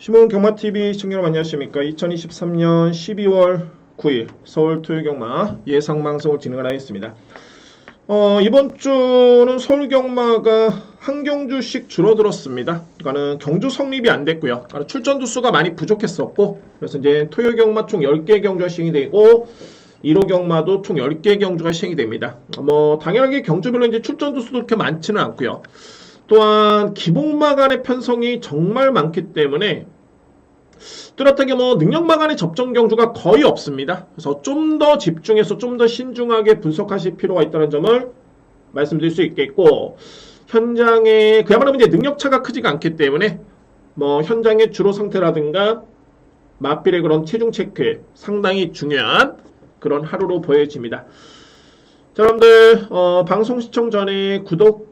시몬경마TV 시청자 여러분 안녕하십니까. 2023년 12월 9일 서울 토요경마 예상방송을 진행을 하겠습니다. 이번 주는 서울경마가 한 경주씩 줄어들었습니다. 그러니까는 경주 성립이 안 됐고요. 출전 두수가 많이 부족했었고, 그래서 이제 토요경마 총 10개 경주가 시행이 되고 1호 경마도 총 10개 경주가 시행이 됩니다. 당연하게 경주별로 이제 출전 두수도 그렇게 많지는 않고요. 또한 기복마 간의 편성이 정말 많기 때문에 뚜렷하게 능력마 간의 접전 경주가 거의 없습니다. 그래서 좀 더 집중해서 좀 더 신중하게 분석하실 필요가 있다는 점을 말씀드릴 수 있겠고, 현장에 그야말로 이제 능력차가 크지가 않기 때문에 현장의 주로 상태라든가 마필의 그런 체중 체크에 상당히 중요한 그런 하루로 보여집니다. 자, 여러분들 방송 시청 전에 구독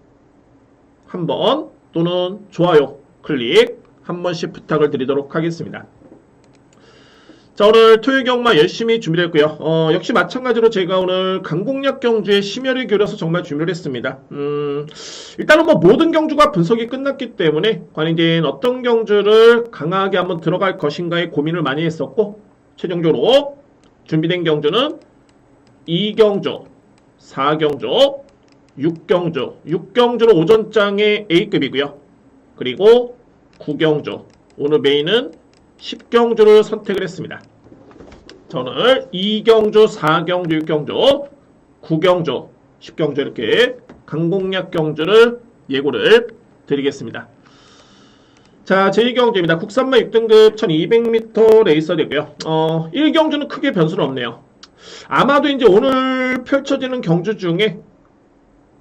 한번 또는 좋아요 클릭 한 번씩 부탁을 드리도록 하겠습니다. 자, 오늘 토요경마 열심히 준비를 했고요. 역시 마찬가지로 제가 오늘 강공략 경주에 심혈을 기울여서 정말 준비를 했습니다. 일단은 모든 경주가 분석이 끝났기 때문에 과연 이제 어떤 경주를 강하게 한번 들어갈 것인가에 고민을 많이 했었고, 최종적으로 준비된 경주는 2경주, 4경주, 6경주, 6경주는 오전장의 A급이고요. 그리고 9경주, 오늘 메인은 10경주를 선택을 했습니다. 저는 2경주, 4경주, 6경주, 9경주, 10경주 이렇게 강공략 경주를 예고를 드리겠습니다. 자, 제2경주입니다. 국산마 6등급 1200m 레이서 되고요. 1경주는 크게 변수는 없네요. 아마도 이제 오늘 펼쳐지는 경주 중에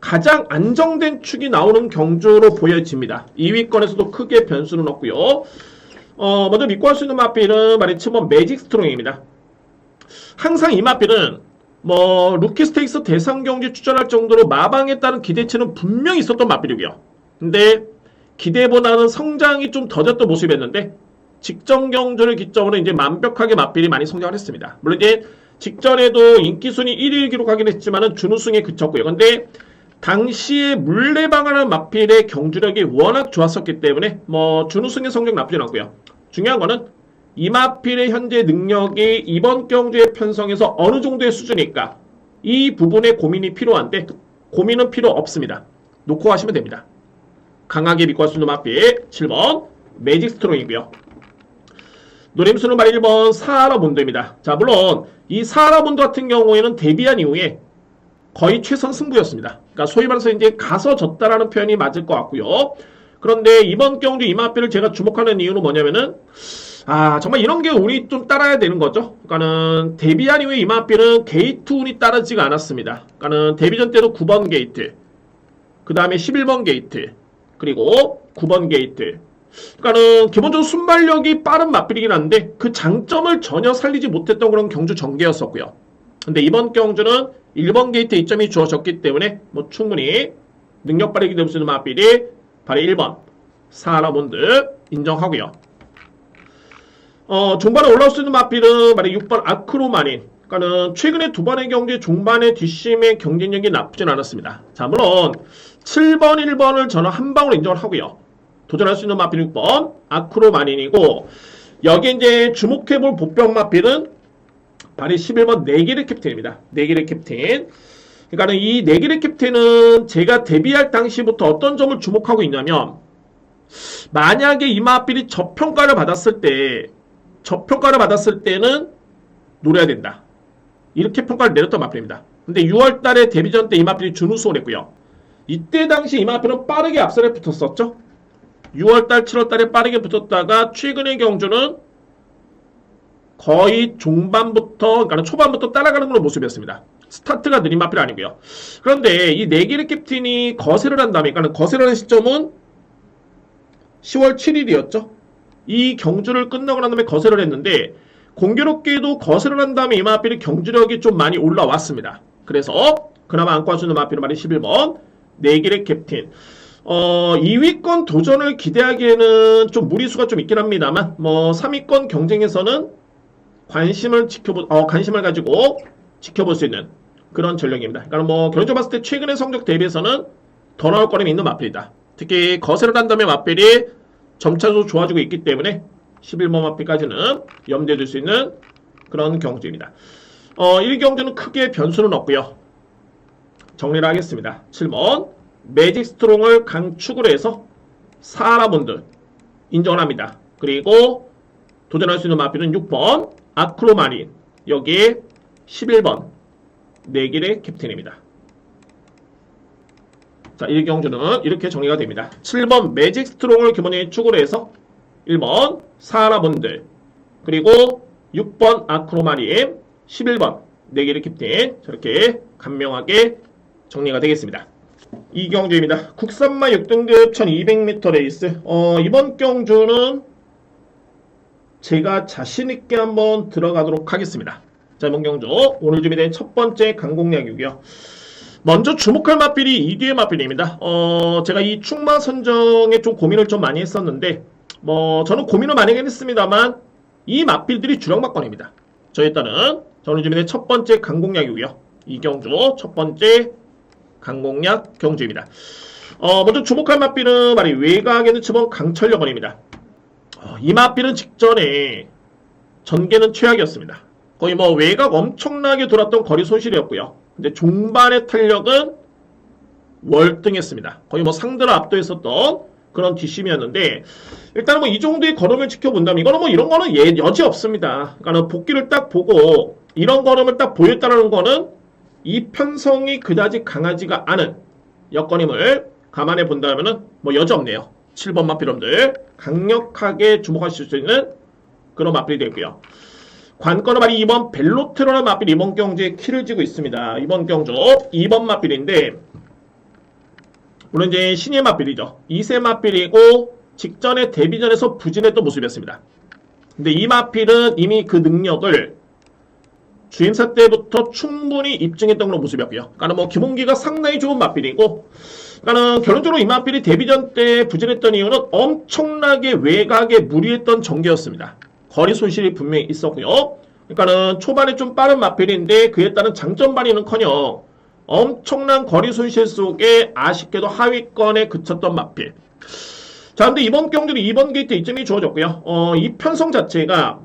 가장 안정된 축이 나오는 경주로 보여집니다. 2위권에서도 크게 변수는 없고요. 먼저 믿고 할 수 있는 마필은 말이치면 매직 스트롱입니다. 항상 이 마필은 루키 스테이크스 대상 경주에 출전할 정도로 마방에 따른 기대치는 분명히 있었던 마필이고요. 근데 기대보다는 성장이 좀 더뎠던 모습이었는데, 직전 경주를 기점으로 이제 완벽하게 마필이 많이 성장을 했습니다. 물론 이제 직전에도 인기순위 1위를 기록하긴 했지만은 준우승에 그쳤고요. 근데 당시에 물레방아라는 마필의 경주력이 워낙 좋았었기 때문에 준우승의 성적 나쁘진 않고요. 중요한 거는 이 마필의 현재 능력이 이번 경주의 편성에서 어느 정도의 수준일까, 이 부분에 고민이 필요한데 고민은 필요 없습니다. 놓고 하시면 됩니다. 강하게 믿고 할 수 있는 마필 7번 매직 스트롱이고요. 노림수는 1번 사하라본드입니다. 자, 물론 이 사하라본드 같은 경우에는 데뷔한 이후에 거의 최선 승부였습니다. 그러니까 소위 말해서 이제 가서 졌다라는 표현이 맞을 것 같고요. 그런데 이번 경주 이 마필을 제가 주목하는 이유는 뭐냐면은, 정말 이런 게 운이 좀 따라야 되는 거죠. 그러니까는 데뷔한 이후에 이 마필은 게이트 운이 따르지가 않았습니다. 그러니까는 데뷔전 때도 9번 게이트, 그 다음에 11번 게이트, 그리고 9번 게이트. 그러니까는 기본적으로 순발력이 빠른 마필이긴 한데 그 장점을 전혀 살리지 못했던 그런 경주 전개였었고요. 근데 이번 경주는 1번 게이트 이점이 주어졌기 때문에 충분히 능력 발휘기 될 수 있는 마필이 바로 1번 사하라본드 인정하고요. 중반에 올라올 수 있는 마필은 바로 6번 아크로마닌. 그러니까는 최근에 두 번의 경기 중반에 뒷심의 경쟁력이 나쁘진 않았습니다. 자, 물론 7번, 1번을 저는 한 방울 인정을 하고요. 도전할 수 있는 마필 6번 아크로마닌이고, 여기 이제 주목해볼 복병 마필은 바로 11번 네기르 캡틴입니다. 네기르 캡틴. 그러니까 이 네기르 캡틴은 제가 데뷔할 당시부터 어떤 점을 주목하고 있냐면, 만약에 이 마필이 저평가를 받았을 때는 노려야 된다, 이렇게 평가를 내렸던 마필입니다. 근데 6월달에 데뷔전 때 이 마필이 준우승을 했고요. 이때 당시 이 마필은 빠르게 앞선에 붙었었죠. 6월달, 7월달에 빠르게 붙었다가 최근의 경주는 거의 중반부터, 그러니까 초반부터 따라가는 그런 모습이었습니다. 스타트가 느린 마필이 아니고요. 그런데 이 네기르 캡틴이 거세를 한 다음에, 그러니까 거세를 하는 시점은 10월 7일이었죠. 이 경주를 끝나고 난 다음에 거세를 했는데, 공교롭게도 거세를 한 다음에 이 마필이 경주력이 좀 많이 올라왔습니다. 그래서 그나마 안고 할 수 있는 마필은 말이 11번 네기르 캡틴. 2위권 도전을 기대하기에는 좀 무리수가 좀 있긴 합니다만, 3위권 경쟁에서는 관심을 가지고 지켜볼 수 있는 그런 전력입니다. 그러니까 결론적으로 봤을 때 최근의 성적 대비해서는 더 나올 거림이 있는 마필이다. 특히 거세를 한 다음에 마필이 점차도 좋아지고 있기 때문에 11번 마필까지는 염두에 둘 수 있는 그런 경주입니다. 1경주는 크게 변수는 없고요. 정리를 하겠습니다. 7번 매직 스트롱을 강축으로 해서 사라본드 인정을 합니다. 그리고 도전할 수 있는 마필은 6번 아크로마린, 여기에 11번 내길의 캡틴입니다. 자, 1경주는 이렇게 정리가 됩니다. 7번 매직 스트롱을 기본적인 축으로 해서 1번 사라본드, 그리고 6번 아크로마린, 11번 내길의 캡틴, 저렇게 간명하게 정리가 되겠습니다. 2경주입니다. 국산마 6등급 1200m 레이스. 이번 경주는 제가 자신있게 한번 들어가도록 하겠습니다. 자, 이번 경주 오늘 준비된 첫 번째 강공약이고요. 먼저 주목할 마필이 이뒤의 마필입니다. 제가 이 축마 선정에 좀 고민을 좀 많이 했었는데, 저는 고민을 많이 했습니다만 이 마필들이 주력마건입니다. 일단은 저는 준비된 첫 번째 강공약이고요. 이 경주 첫 번째 강공약 경주입니다. 먼저 주목할 마필은 말이 외곽에는 7번 강철여건입니다. 이 마필은 직전에 전개는 최악이었습니다. 거의 외곽 엄청나게 돌았던 거리 손실이었고요. 근데 종반의 탄력은 월등했습니다. 거의 상대를 압도했었던 그런 뒷심이었는데, 일단은 이 정도의 걸음을 지켜본다면 이거는 이런 거는 여지 없습니다. 그러니까 복귀를 딱 보고 이런 걸음을 딱 보였다는 거는 이 편성이 그다지 강하지가 않은 여건임을 감안해 본다면은 여지 없네요. 7번 마필럼들 강력하게 주목하실 수 있는 그런 마필이 되고요. 관건은 말이 2번 벨로테로라는 마필이 이번 경주에 키를 쥐고 있습니다. 이번 경주 2번 마필인데, 물론 이제 신예 마필이죠. 2세 마필이고 직전에 데뷔전에서 부진했던 모습이었습니다. 근데 이 마필은 이미 그 능력을 주임사 때부터 충분히 입증했던 그런 모습이었고요. 그러니까 기본기가 상당히 좋은 마필이고, 그러니까 결론적으로 이 마필이 데뷔전 때 부진했던 이유는 엄청나게 외곽에 무리했던 전개였습니다. 거리 손실이 분명히 있었고요. 그러니까는 초반에 좀 빠른 마필인데 그에 따른 장점 발휘는커녕 엄청난 거리 손실 속에 아쉽게도 하위권에 그쳤던 마필. 자, 근데 이번 경주는 2번 게이트 이점이 주어졌고요. 이 편성 자체가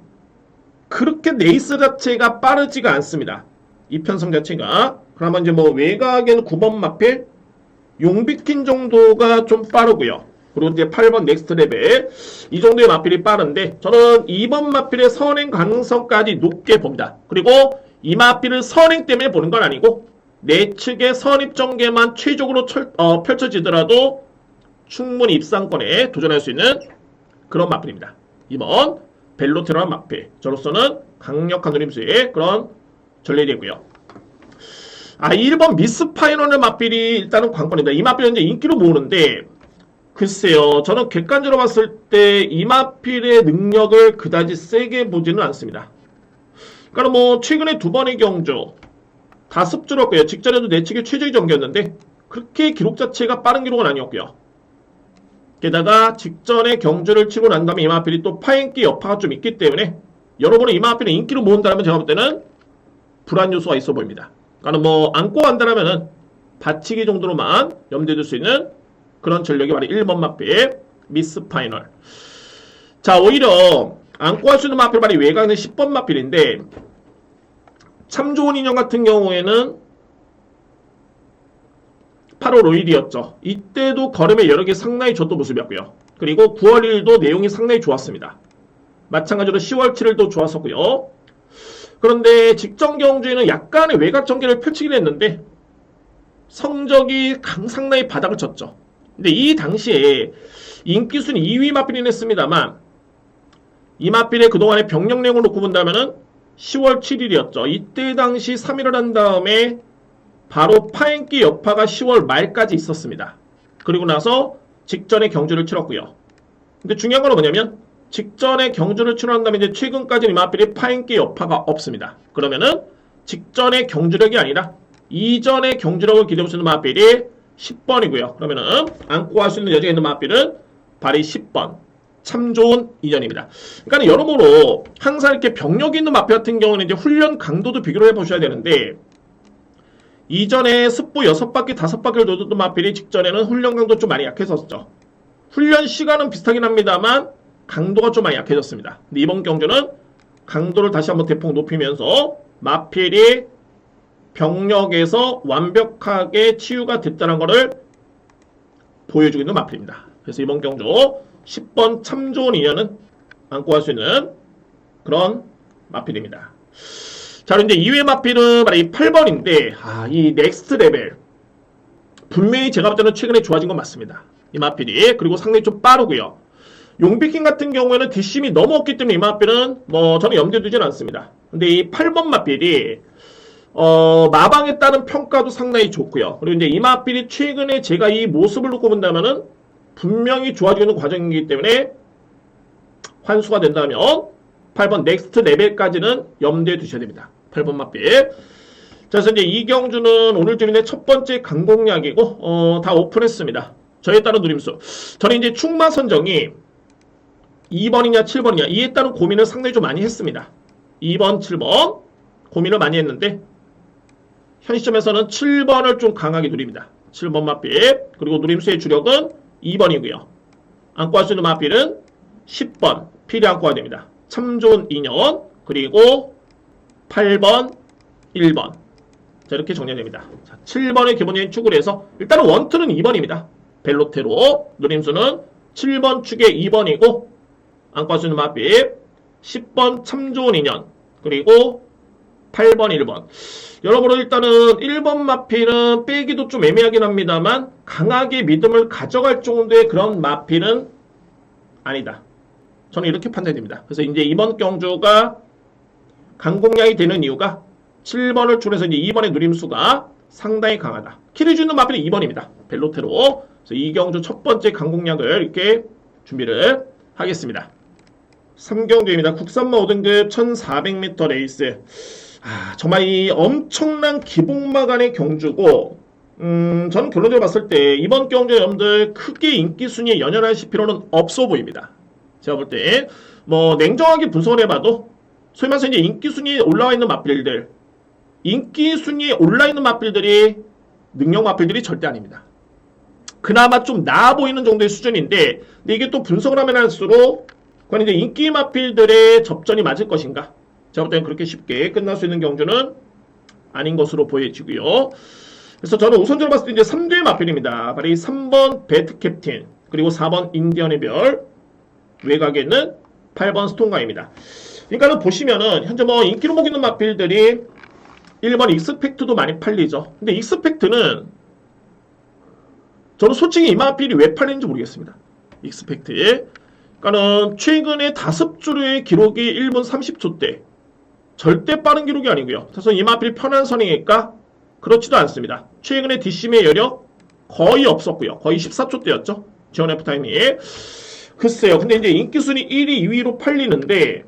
그렇게 레이스 자체가 빠르지가 않습니다. 이 편성 자체가. 그러면 이제 외곽에는 9번 마필, 용비킨 정도가 좀 빠르고요. 그리고 이제 8번 넥스트 레벨, 이 정도의 마필이 빠른데 저는 2번 마필의 선행 가능성까지 높게 봅니다. 그리고 이 마필을 선행 때문에 보는 건 아니고 내측의 선입 전개만 최적으로 펼쳐지더라도 충분히 입상권에 도전할 수 있는 그런 마필입니다. 2번 벨로테로란 마필, 저로서는 강력한 노림수의 그런 전례되고요. 1번 미스파이널의 마필이 일단은 관건입니다. 이 마필은 이제 인기로 모으는데, 글쎄요, 저는 객관적으로 봤을 때 이 마필의 능력을 그다지 세게 보지는 않습니다. 그러니까 최근에 2번의 경주 다 습줄었고요. 직전에도 내측의 최저의 전개였는데 그렇게 기록 자체가 빠른 기록은 아니었고요. 게다가 직전에 경주를 치고 난 다음에 이 마필이 또 파행기 여파가 좀 있기 때문에 여러분은 이 마필을 인기로 모은다면 제가 볼 때는 불안 요소가 있어 보입니다. 그러니까 안고 간다면은 받치기 정도로만 염두에 둘 수 있는 그런 전력이 바로 1번 마필 미스 파이널. 자, 오히려 안고 할 수 있는 마필 바로 외곽은 10번 마필인데, 참 좋은 인형 같은 경우에는 8월 5일이었죠. 이때도 걸음의 여력이 상당히 좋던 모습이었고요. 그리고 9월 1일도 내용이 상당히 좋았습니다. 마찬가지로 10월 7일도 좋았었고요. 그런데 직전 경주에는 약간의 외곽 전개를 펼치긴 했는데 성적이 상당히 바닥을 쳤죠. 근데 이 당시에 인기순위 2위 마필이긴 했습니다만 이 마필의 그동안의 병력 내용을 놓고 본다면은 10월 7일이었죠. 이때 당시 3위를 한 다음에 바로 파행기 여파가 10월 말까지 있었습니다. 그리고 나서 직전에 경주를 치렀고요. 근데 중요한 건 뭐냐면 직전에 경주를 치른 다음에 이제 최근까지는 이 마필이 파행기 여파가 없습니다. 그러면은 직전의 경주력이 아니라 이전의 경주력을 기대할 수 있는 마필이 10번이고요. 그러면은 안고 할 수 있는 여지가 있는 마필은 발이 10번. 참 좋은 인연입니다. 그러니까 여러모로 항상 이렇게 병력이 있는 마필 같은 경우는 이제 훈련 강도도 비교를 해보셔야 되는데, 이전에 습부 6바퀴, 5바퀴를 돌던 마필이 직전에는 훈련 강도 좀 많이 약했었죠. 훈련 시간은 비슷하긴 합니다만 강도가 좀 많이 약해졌습니다. 근데 이번 경주는 강도를 다시 한번 대폭 높이면서 마필이 병력에서 완벽하게 치유가 됐다는 것을 보여주고 있는 마필입니다. 그래서 이번 경주 10번 참 좋은 인연은 안고 갈 수 있는 그런 마필입니다. 자, 이제 2회 마필은 바로 이 8번인데, 이 넥스트 레벨. 분명히 제가 볼 때는 최근에 좋아진 건 맞습니다. 이 마필이. 그리고 상당히 좀 빠르고요. 용비킹 같은 경우에는 뒷심이 너무 없기 때문에 이 마필은 저는 염두에 두진 않습니다. 근데 이 8번 마필이 마방에 따른 평가도 상당히 좋고요. 그리고 이제 이 마필이 최근에 제가 이 모습을 놓고 본다면은 분명히 좋아지고 있는 과정이기 때문에 환수가 된다면 8번 넥스트 레벨까지는 염두에 두셔야 됩니다. 8번 마필. 자, 그래서 이제 이 경주는 오늘 주민의 첫 번째 강공략이고 다 오픈했습니다. 저에 따른 누림수. 저는 이제 충마 선정이 2번이냐 7번이냐 이에 따른 고민을 상당히 좀 많이 했습니다. 2번, 7번 고민을 많이 했는데 현 시점에서는 7번을 좀 강하게 누립니다. 7번 마필. 그리고 누림수의 주력은 2번이고요. 안고 갈 수 있는 마필은 10번 필히 안고 가야 됩니다. 참 좋은 인연. 그리고 8번, 1번. 자, 이렇게 정리가 됩니다. 자, 7번의 기본적인 축으로 해서 일단은 원투는 2번입니다. 벨로테로 누림수는 7번 축에 2번이고 안고 갈 수 있는 마필 10번 참 좋은 인연. 그리고 8번, 1번. 여러분은 일단은 1번 마필은 빼기도 좀 애매하긴 합니다만 강하게 믿음을 가져갈 정도의 그런 마필은 아니다. 저는 이렇게 판단됩니다. 그래서 이제 이번 경주가 강공략이 되는 이유가 7번을 줄여서 이제 2번의 누림수가 상당히 강하다. 키를 주는 마필은 2번입니다. 벨로테로. 그래서 이 경주 첫 번째 강공략을 이렇게 준비를 하겠습니다. 3경주입니다. 국산마 5등급 1400m 레이스. 정말 이 엄청난 기복마 간의 경주고, 저는 결론적으로 봤을 때 이번 경주 여러분들 크게 인기 순위에 연연하실 필요는 없어 보입니다. 제가 볼 때 냉정하게 분석을 해봐도 소위 말해서 이제 인기 순위에 올라와 있는 마필들, 인기 순위에 올라 있는 마필들이 능력 마필들이 절대 아닙니다. 그나마 좀 나아 보이는 정도의 수준인데, 근데 이게 또 분석을 하면 할수록 그건 이제 인기 마필들의 접전이 맞을 것인가? 제가 볼 때는 그렇게 쉽게 끝날 수 있는 경주는 아닌 것으로 보여지고요. 그래서 저는 우선적으로 봤을 때 이제 3대 마필입니다. 바로 이 3번 배트 캡틴, 그리고 4번 인디언의 별, 외곽에는 8번 스톤가입니다. 그러니까는 보시면은 현재 인기로 먹이는 마필들이 1번 익스펙트도 많이 팔리죠. 근데 익스펙트는 저는 솔직히 이 마필이 왜 팔리는지 모르겠습니다. 익스펙트. 그러니까는 최근에 5주류의 기록이 1분 30초대. 절대 빠른 기록이 아니고요. 그래서 이 마필 편한 선행일까? 그렇지도 않습니다. 최근에 뒷심의 여력 거의 없었고요. 거의 14초대였죠. 지원 F 타임이. 글쎄요. 근데 이제 인기순위 1위, 2위로 팔리는데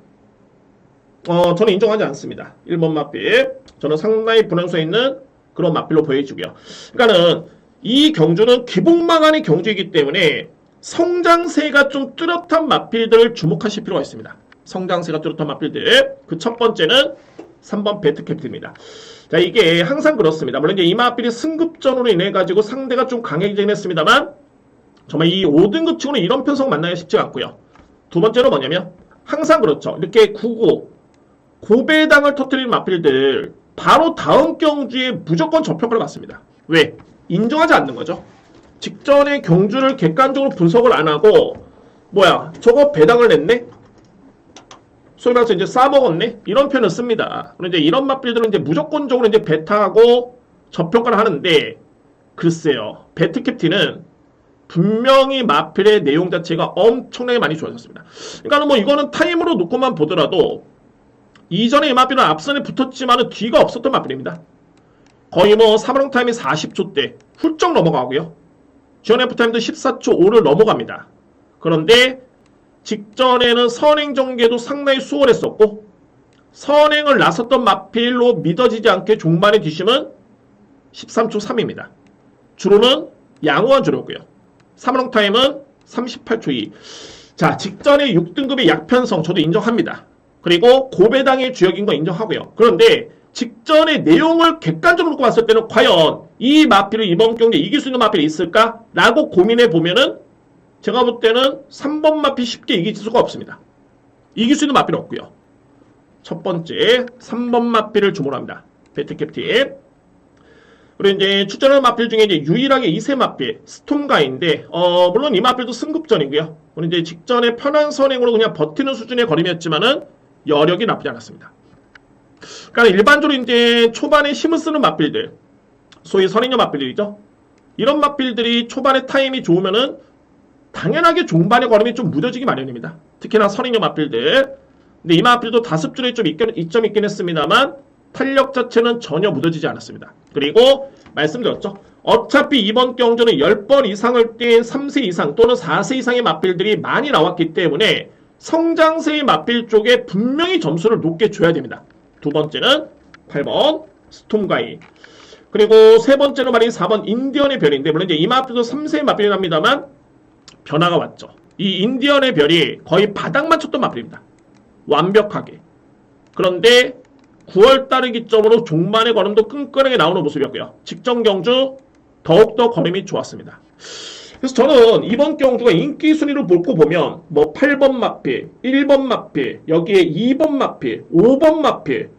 저는 인정하지 않습니다. 1번 마필. 저는 상당히 분양수에 있는 그런 마필로 보여지고요. 그러니까는 이 경주는 기복마간의 경주이기 때문에 성장세가 좀 뚜렷한 마필들을 주목하실 필요가 있습니다. 성장세가 뚜렷한 마필들. 그 첫 번째는 3번 배트캡틴입니다. 자, 이게 항상 그렇습니다. 물론 이제 이 마필이 승급전으로 인해 가지고 상대가 좀 강해지긴 했습니다만 정말 이 5등급 치고는 이런 편성 만나기 쉽지 않고요. 두 번째는 뭐냐면 항상 그렇죠. 이렇게 9구 고배당을 터뜨리는 마필들 바로 다음 경주에 무조건 저평가를 받습니다. 왜? 인정하지 않는 거죠. 직전에 경주를 객관적으로 분석을 안 하고 저거 배당을 냈네? 소위 말해서 이제 싸먹었네? 이런 표현을 씁니다. 그런데 이제 이런 마필들은 이제 무조건적으로 이제 배타하고 저평가를 하는데 글쎄요. 배트 캡틴은 분명히 마필의 내용 자체가 엄청나게 많이 좋아졌습니다. 그러니까 이거는 타임으로 놓고만 보더라도 이전에 이 마필은 앞선에 붙었지만은 뒤가 없었던 마필입니다. 거의 사마롱 타임이 40초대 훌쩍 넘어가고요. 지원 F 타임도 14초 5를 넘어갑니다. 그런데 직전에는 선행 전개도 상당히 수월했었고 선행을 나섰던 마필로 믿어지지 않게 종반의 뒷심은 13초 3입니다. 주로는 양호한 주로고요. 사마롱 타임은 38초 2. 자, 직전에 6등급의 약편성 저도 인정합니다. 그리고 고배당의 주역인 거 인정하고요. 그런데 직전의 내용을 객관적으로 놓고 봤을 때는 과연 이 마필을 이번 경기에 이길 수 있는 마필이 있을까? 라고 고민해 보면은 제가 볼 때는 3번 마필 쉽게 이길 수가 없습니다. 이길 수 있는 마필 없고요. 첫 번째 3번 마필을 주문합니다. 배트 캡틴. 그리고 이제 출전하는 마필 중에 이제 유일하게 2세 마필 스톰가인데 물론 이 마필도 승급전이고요. 오늘 이제 직전에 편한 선행으로 그냥 버티는 수준의 거림이었지만은 여력이 나쁘지 않았습니다. 그러니까 일반적으로 이제 초반에 힘을 쓰는 마필들, 소위 선행형 마필들이죠. 이런 마필들이 초반에 타임이 좋으면은 당연하게 종반의 걸음이 좀 무뎌지기 마련입니다. 특히나 선행형 마필들. 근데 이 마필도 다습줄에 좀 이점이 있긴 했습니다만 탄력 자체는 전혀 무뎌지지 않았습니다. 그리고 말씀드렸죠. 어차피 이번 경주는 10번 이상을 뛴 3세 이상 또는 4세 이상의 마필들이 많이 나왔기 때문에 성장세의 마필 쪽에 분명히 점수를 높게 줘야 됩니다. 두 번째는 8번 스톰가이. 그리고 세 번째는 말인 4번 인디언의 별인데 물론 이제 이 마필도 3세의 마필이 납니다만 변화가 왔죠. 이 인디언의 별이 거의 바닥만 쳤던 마필입니다. 완벽하게. 그런데 9월달을 기점으로 종반의 걸음도 끈끈하게 나오는 모습이었고요. 직전 경주 더욱더 걸음이 좋았습니다. 그래서 저는 이번 경주가 인기 순위를 볼고 보면 뭐 8번 마필, 1번 마필, 여기에 2번 마필, 5번 마필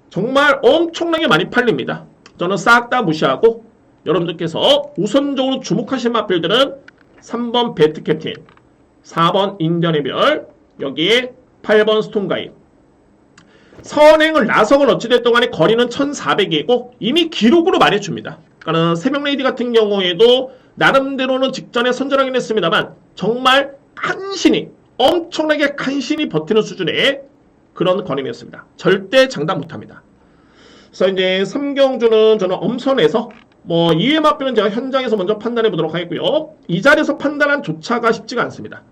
정말 엄청나게 많이 팔립니다. 저는 싹 다 무시하고 여러분들께서 우선적으로 주목하신 마필들은 3번 배트 캡틴, 4번 인디언의 별, 여기에 8번 스톰가이. 선행을 나성을 어찌됐든 간에 거리는 1400이고 이미 기록으로 말해줍니다. 그러니까 새벽레이디 같은 경우에도 나름대로는 직전에 선전하긴 했습니다만 정말 간신히 엄청나게 간신히 버티는 수준의 그런 거림이었습니다. 절대 장담 못합니다. 그래서 이제 3경주는 저는 엄선해서 뭐 2회 마필은 제가 현장에서 먼저 판단해 보도록 하겠고요. 이 자리에서 판단한 조차가 쉽지가 않습니다.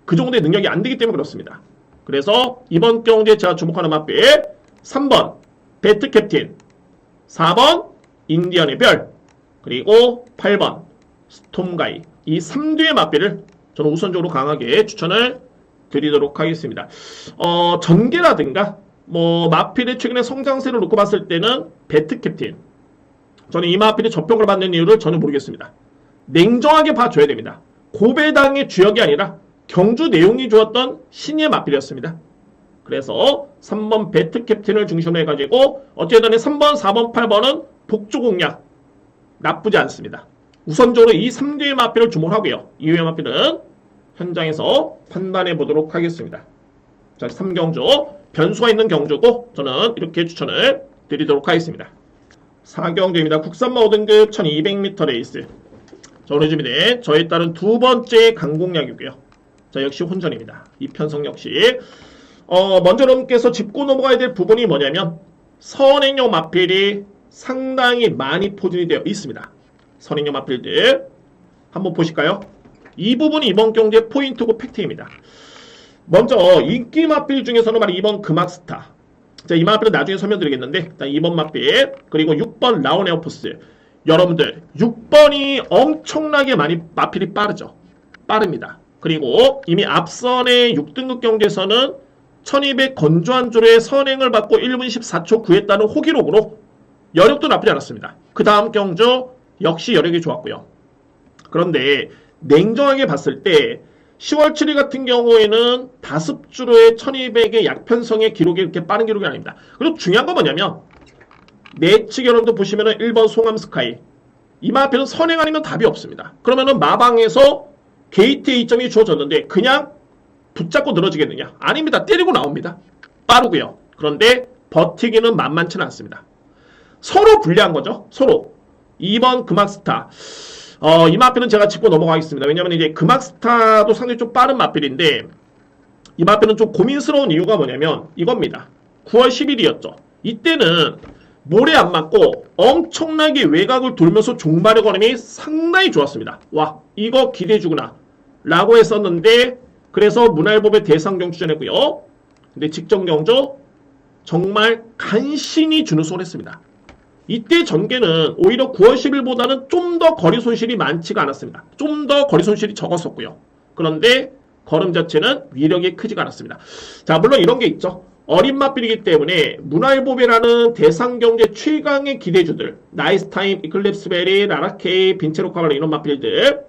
그 정도의 능력이 안 되기 때문에 그렇습니다. 그래서 이번 경주에 제가 주목하는 마필 3번 배트 캡틴, 4번 인디언의 별, 그리고 8번 스톰가이. 이 3뒤의 마필을 저는 우선적으로 강하게 추천을 드리도록 하겠습니다. 전개라든가 뭐 마필의 최근의 성장세를 놓고 봤을 때는 배트 캡틴. 저는 이 마필이 저평을 받는 이유를 전혀 모르겠습니다. 냉정하게 봐줘야 됩니다. 고배당의 주역이 아니라 경주 내용이 좋았던 신의 마필이었습니다. 그래서 3번 배트 캡틴을 중심으로 해가지고 어쨌든 3번, 4번, 8번은 복조 공략 나쁘지 않습니다. 우선적으로 이 3뒤의 마필을 주목하고요. 2위의 마필은 현장에서 판단해 보도록 하겠습니다. 자, 3경주 변수가 있는 경주고 저는 이렇게 추천을 드리도록 하겠습니다. 4경주입니다. 국산마 5등급 1200m 레이스. 자, 오늘 준비된 저에 따른 두 번째 강공략이고요. 자, 역시 혼전입니다. 이편성 역시 먼저 여러분께서 짚고 넘어가야 될 부분이 뭐냐면 선행형 마필이 상당히 많이 포진이 되어 있습니다. 선행형 마필들 한번 보실까요? 이 부분이 이번 경주의 포인트고 팩트입니다. 먼저 인기 마필 중에서는 말이 2번 금악스타. 자, 이 마필은 나중에 설명드리겠는데 일단 2번 마필 그리고 6번 라온 에어포스. 여러분들 6번이 엄청나게 많이 마필이 빠르죠. 빠릅니다. 그리고 이미 앞선의 6등급 경주에서는 1200 건조한 조류의 선행을 받고 1분 14초 9했다는 호기록으로 여력도 나쁘지 않았습니다. 그 다음 경주 역시 여력이 좋았고요. 그런데 냉정하게 봤을 때 10월 7일 같은 경우에는 다습주로의 1200의 약편성의 기록이 이렇게 빠른 기록이 아닙니다. 그리고 중요한 건 뭐냐면 내측 여러분도 보시면은 1번 송암스카이. 이 마필은 선행 아니면 답이 없습니다. 그러면은 마방에서 게이트의 이점이 주어졌는데 그냥 붙잡고 늘어지겠느냐? 아닙니다. 때리고 나옵니다. 빠르고요. 그런데 버티기는 만만치는 않습니다. 서로 불리한 거죠. 서로. 2번 금악스타. 이 마필은 제가 짚고 넘어가겠습니다. 왜냐면 이제 금악스타도 상당히 좀 빠른 마필인데 이 마필은 좀 고민스러운 이유가 뭐냐면 이겁니다. 9월 10일이었죠. 이때는 모래 안 맞고 엄청나게 외곽을 돌면서 종발의 걸음이 상당히 좋았습니다. 와, 이거 기대해주구나 라고 했었는데 그래서 문화일보의 대상 경주전했고요. 근데 직전 경주 정말 간신히 준우승을 했습니다. 이때 전개는 오히려 9월 10일보다는 좀 더 거리 손실이 많지가 않았습니다. 좀 더 거리 손실이 적었었고요. 그런데 걸음 자체는 위력이 크지가 않았습니다. 자, 물론 이런 게 있죠. 어린 마필이기 때문에 문화일보배라는 대상경제 최강의 기대주들 나이스타임, 이클립스베리, 라라케이, 빈체로카가 이런 마필들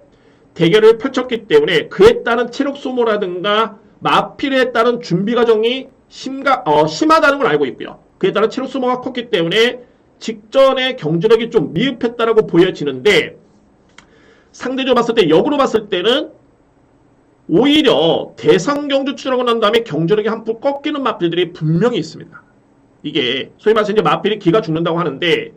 대결을 펼쳤기 때문에 그에 따른 체력 소모라든가 마필에 따른 준비 과정이 심하다는 걸 알고 있고요. 그에 따른 체력 소모가 컸기 때문에 직전에 경주력이 좀 미흡했다라고 보여지는데, 상대적으로 봤을 때 역으로 봤을 때는 오히려 대상 경주 출하고 난 다음에 경주력이 한풀 꺾이는 마필들이 분명히 있습니다. 이게 소위 말해서 이제 마필이 기가 죽는다고 하는데,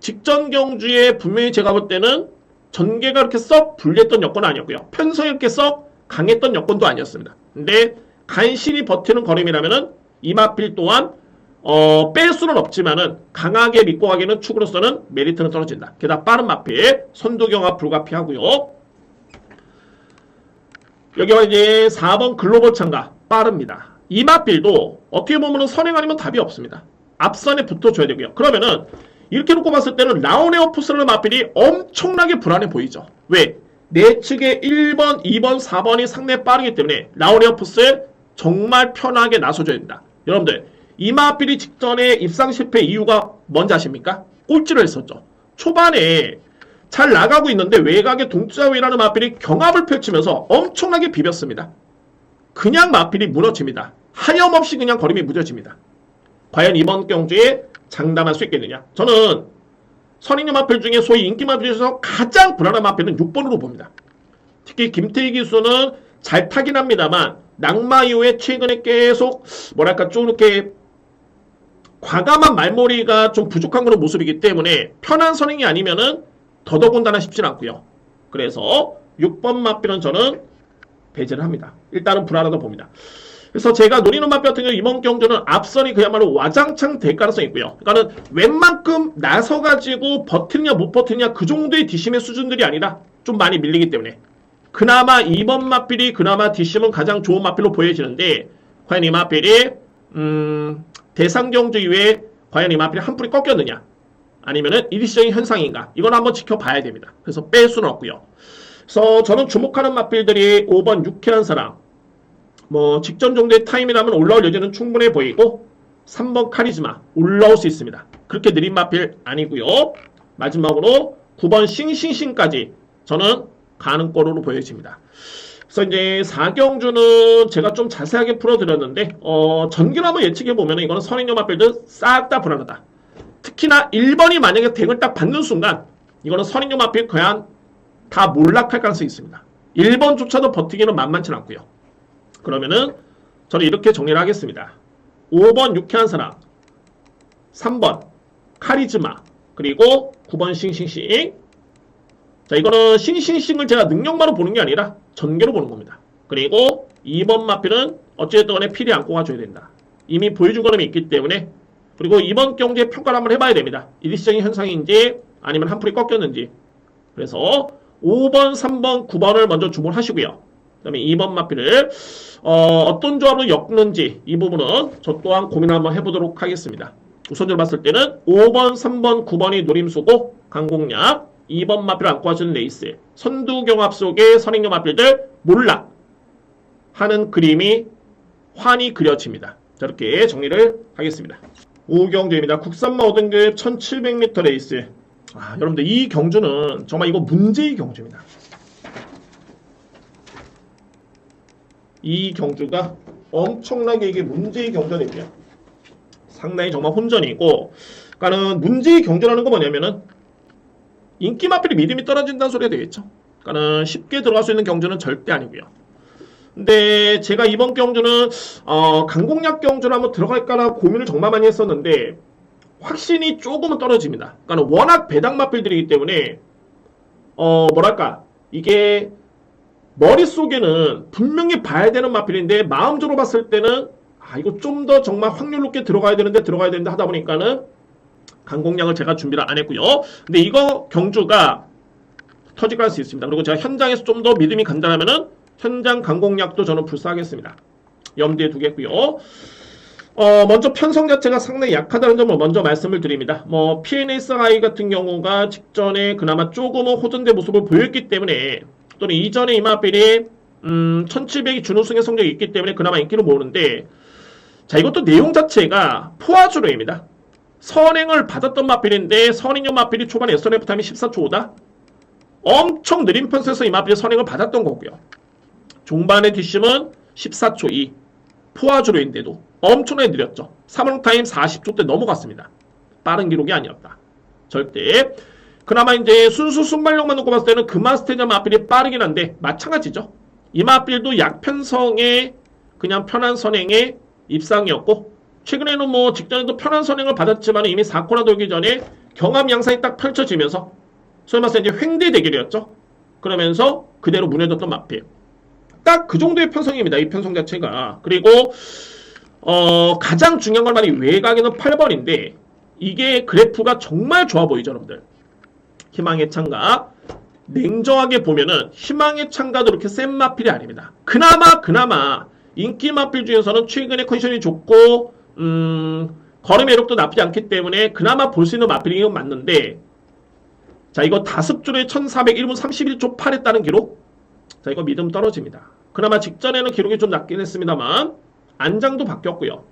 직전 경주에 분명히 제가 볼 때는 전개가 이렇게 썩 불리했던 여건은 아니었고요. 편성이 이렇게 썩 강했던 여건도 아니었습니다. 근데 간신히 버티는 걸음이라면은 이 마필 또한 뺄 수는 없지만은 강하게 믿고 가기는 축으로서는 메리트는 떨어진다. 게다가 빠른 마필, 선두경합 불가피하고요. 여기와 이제 4번 글로벌 참가 빠릅니다. 이 마필도 어떻게 보면은 선행 아니면 답이 없습니다. 앞선에 붙어줘야 되고요. 그러면은 이렇게 놓고 봤을 때는 라운에어푸스라는 마필이 엄청나게 불안해 보이죠. 왜? 내 측에 1번, 2번, 4번이 상당히 빠르기 때문에 라운에어푸스에 정말 편하게 나서줘야 된다. 여러분들, 이 마필이 직전에 입상 실패 이유가 뭔지 아십니까? 꼴찌를 했었죠. 초반에 잘 나가고 있는데 외곽에 동자위라는 마필이 경합을 펼치면서 엄청나게 비볐습니다. 그냥 마필이 무너집니다. 하염없이 그냥 걸음이 무뎌집니다. 과연 이번 경주에 장담할 수 있겠느냐? 저는 선인용 마필 중에 소위 인기 마필 중에서 가장 불안한 마필은 6번으로 봅니다. 특히 김태희 기수는 잘 타긴 합니다만 낙마 이후에 최근에 계속 뭐랄까 좀 이렇게 과감한 말머리가 좀 부족한 그런 모습이기 때문에 편한 선행이 아니면은 더더군다나 쉽진 않고요. 그래서 6번 마필은 저는 배제를 합니다. 일단은 불안하다 봅니다. 그래서 제가 노리는 마필 같은 경우 이번 경주는 앞선이 그야말로 와장창 될 가능성이 있고요. 그러니까는 웬만큼 나서가지고 버티느냐 못 버티느냐 그 정도의 뒷심의 수준들이 아니라 좀 많이 밀리기 때문에 그나마 2번 마필이 그나마 뒷심은 가장 좋은 마필로 보여지는데, 과연 이 마필이 대상 경주 이후에 과연 이 마필이 한 풀이 꺾였느냐 아니면은 일시적인 현상인가, 이건 한번 지켜봐야 됩니다. 그래서 뺄 수는 없고요. 그래서 저는 주목하는 마필들이 5번 유쾌한 사랑, 뭐 직전 정도의 타임이라면 올라올 여지는 충분해 보이고, 3번 카리즈마 올라올 수 있습니다. 그렇게 느린 마필 아니고요. 마지막으로 9번 싱싱싱까지 저는 가는 거로 보여집니다. 그래서 이제 4경주는 제가 좀 자세하게 풀어드렸는데 전기로 한번 예측해보면 이거는 선인용 마필들 싹 다 불안하다. 특히나 1번이 만약에 덱을 딱 받는 순간 이거는 선인용 마필 그냥 다 몰락할 가능성이 있습니다. 1번조차도 버티기는 만만치 않고요. 그러면은 저는 이렇게 정리를 하겠습니다. 5번 유쾌한 사랑, 3번 카리즈마, 그리고 9번 싱싱싱. 자, 이거는 싱싱싱을 제가 능력만으로 보는 게 아니라 전개로 보는 겁니다. 그리고 2번 마필은 어찌됐든 간에 필히 안고 가줘야 된다. 이미 보여준 거는 있기 때문에. 그리고 이번 경기에 평가를 한번 해봐야 됩니다. 일시적인 현상인지 아니면 한 풀이 꺾였는지. 그래서 5번, 3번, 9번을 먼저 주목을 하시고요. 그 다음에 2번 마필을 어떤 조합으로 엮는지 이 부분은 저 또한 고민을 한번 해보도록 하겠습니다. 우선적으로 봤을 때는 5번, 3번, 9번이 노림수고 강공략, 2번 마필을 안고 와주는 레이스, 선두경합 속의 선행용 마필들 몰락 하는 그림이 환히 그려집니다. 자, 이렇게 정리를 하겠습니다. 5경주입니다. 국산마 5등급 1700m 레이스. 여러분들 이 경주는 정말 이거 문제의 경주입니다. 이 경주가 엄청나게 이게 문제의 경전이고요. 상당히 정말 혼전이고, 그러니까는 문제의 경주라는 거 뭐냐면은 인기 마필이 믿음이 떨어진다는 소리가 되겠죠. 그러니까는 쉽게 들어갈 수 있는 경주는 절대 아니고요. 근데 제가 이번 경주는 강공략 경주를 한번 들어갈까나 고민을 정말 많이 했었는데 확신이 조금은 떨어집니다. 그러니까 워낙 배당 마필들이기 때문에 뭐랄까 이게 머릿속에는 분명히 봐야 되는 마필인데 마음적으로 봤을 때는 이거 좀 더 정말 확률 높게 들어가야 되는데 하다 보니까는 강공략을 제가 준비를 안 했고요. 근데 이거 경주가 터지갈 수 있습니다. 그리고 제가 현장에서 좀 더 믿음이 간다면은 현장 강공략도 저는 불사하겠습니다. 염두에 두겠고요. 먼저 편성 자체가 상당히 약하다는 점을 먼저 말씀을 드립니다. 뭐 PNSI 같은 경우가 직전에 그나마 조금은 호전된 모습을 보였기 때문에, 또는 이전에 이 마필이 1700이 준우승의 성적이 있기 때문에 그나마 인기를 모으는데, 자, 이것도 내용 자체가 포화주로입니다. 선행을 받았던 마필인데 선행용 마필이 초반에 SNF 타임이 14초 5다. 엄청 느린 편수에서 이 마필이 선행을 받았던 거고요. 종반의 뒷심은 14초 2. 포화주로인데도 엄청나게 느렸죠. 3월 타임 40초 때 넘어갔습니다. 빠른 기록이 아니었다. 절대. 그나마 이제 순수 순발력만 놓고 봤을 때는 금화스테이저 마필이 빠르긴 한데 마찬가지죠. 이 마필도 약편성의 그냥 편한 선행의 입상이었고, 최근에는 뭐 직전에도 편한 선행을 받았지만 이미 4코너 돌기 전에 경합 양상이 딱 펼쳐지면서 소위 말해서 이제 횡대 대결이었죠. 그러면서 그대로 무너졌던 마필. 딱 그 정도의 편성입니다. 이 편성 자체가. 그리고 가장 중요한 건 말이 외곽에는 8번인데 이게 그래프가 정말 좋아 보이죠, 여러분들. 희망의 창가. 냉정하게 보면은 희망의 창가도 이렇게 센 마필이 아닙니다. 그나마 인기 마필 중에서는 최근에 컨디션이 좋고 거리 매력도 나쁘지 않기 때문에 그나마 볼 수 있는 마필이 맞는데, 자, 이거 다습줄에 1401분 31초 8했다는 기록. 자, 이거 믿음 떨어집니다. 그나마 직전에는 기록이 좀 낮긴 했습니다만 안장도 바뀌었고요.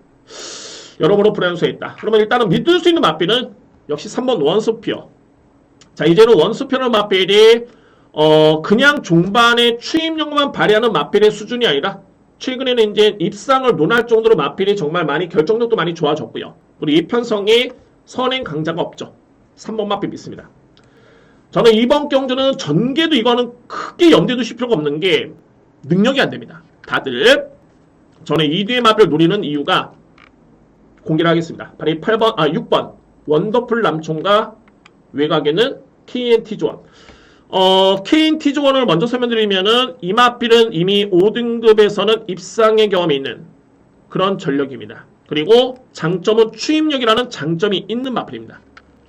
여러모로 불안수했다. 그러면 일단은 믿을 수 있는 마필은 역시 3번 원스피어. 자, 이제는 원스피어는 마필이 그냥 종반의 추임력만 발휘하는 마필의 수준이 아니라 최근에는 이제 입상을 논할 정도로 마필이 정말 많이 결정력도 많이 좋아졌고요. 그리고 이 편성이 선행 강자가 없죠. 3번 마필 믿습니다. 저는 이번 경주는 전개도 이거는 크게 염두에 두실 필요가 없는 게 능력이 안 됩니다. 다들 저는 2뒤의 마필을 노리는 이유가 공개를 하겠습니다. 바로 이 6번 원더풀 남총과 외곽에는 KNT-조원. KNT-조원을 먼저 설명드리면은 이 마필은 이미 5등급에서는 입상의 경험이 있는 그런 전력입니다. 그리고 장점은 추임력이라는 장점이 있는 마필입니다.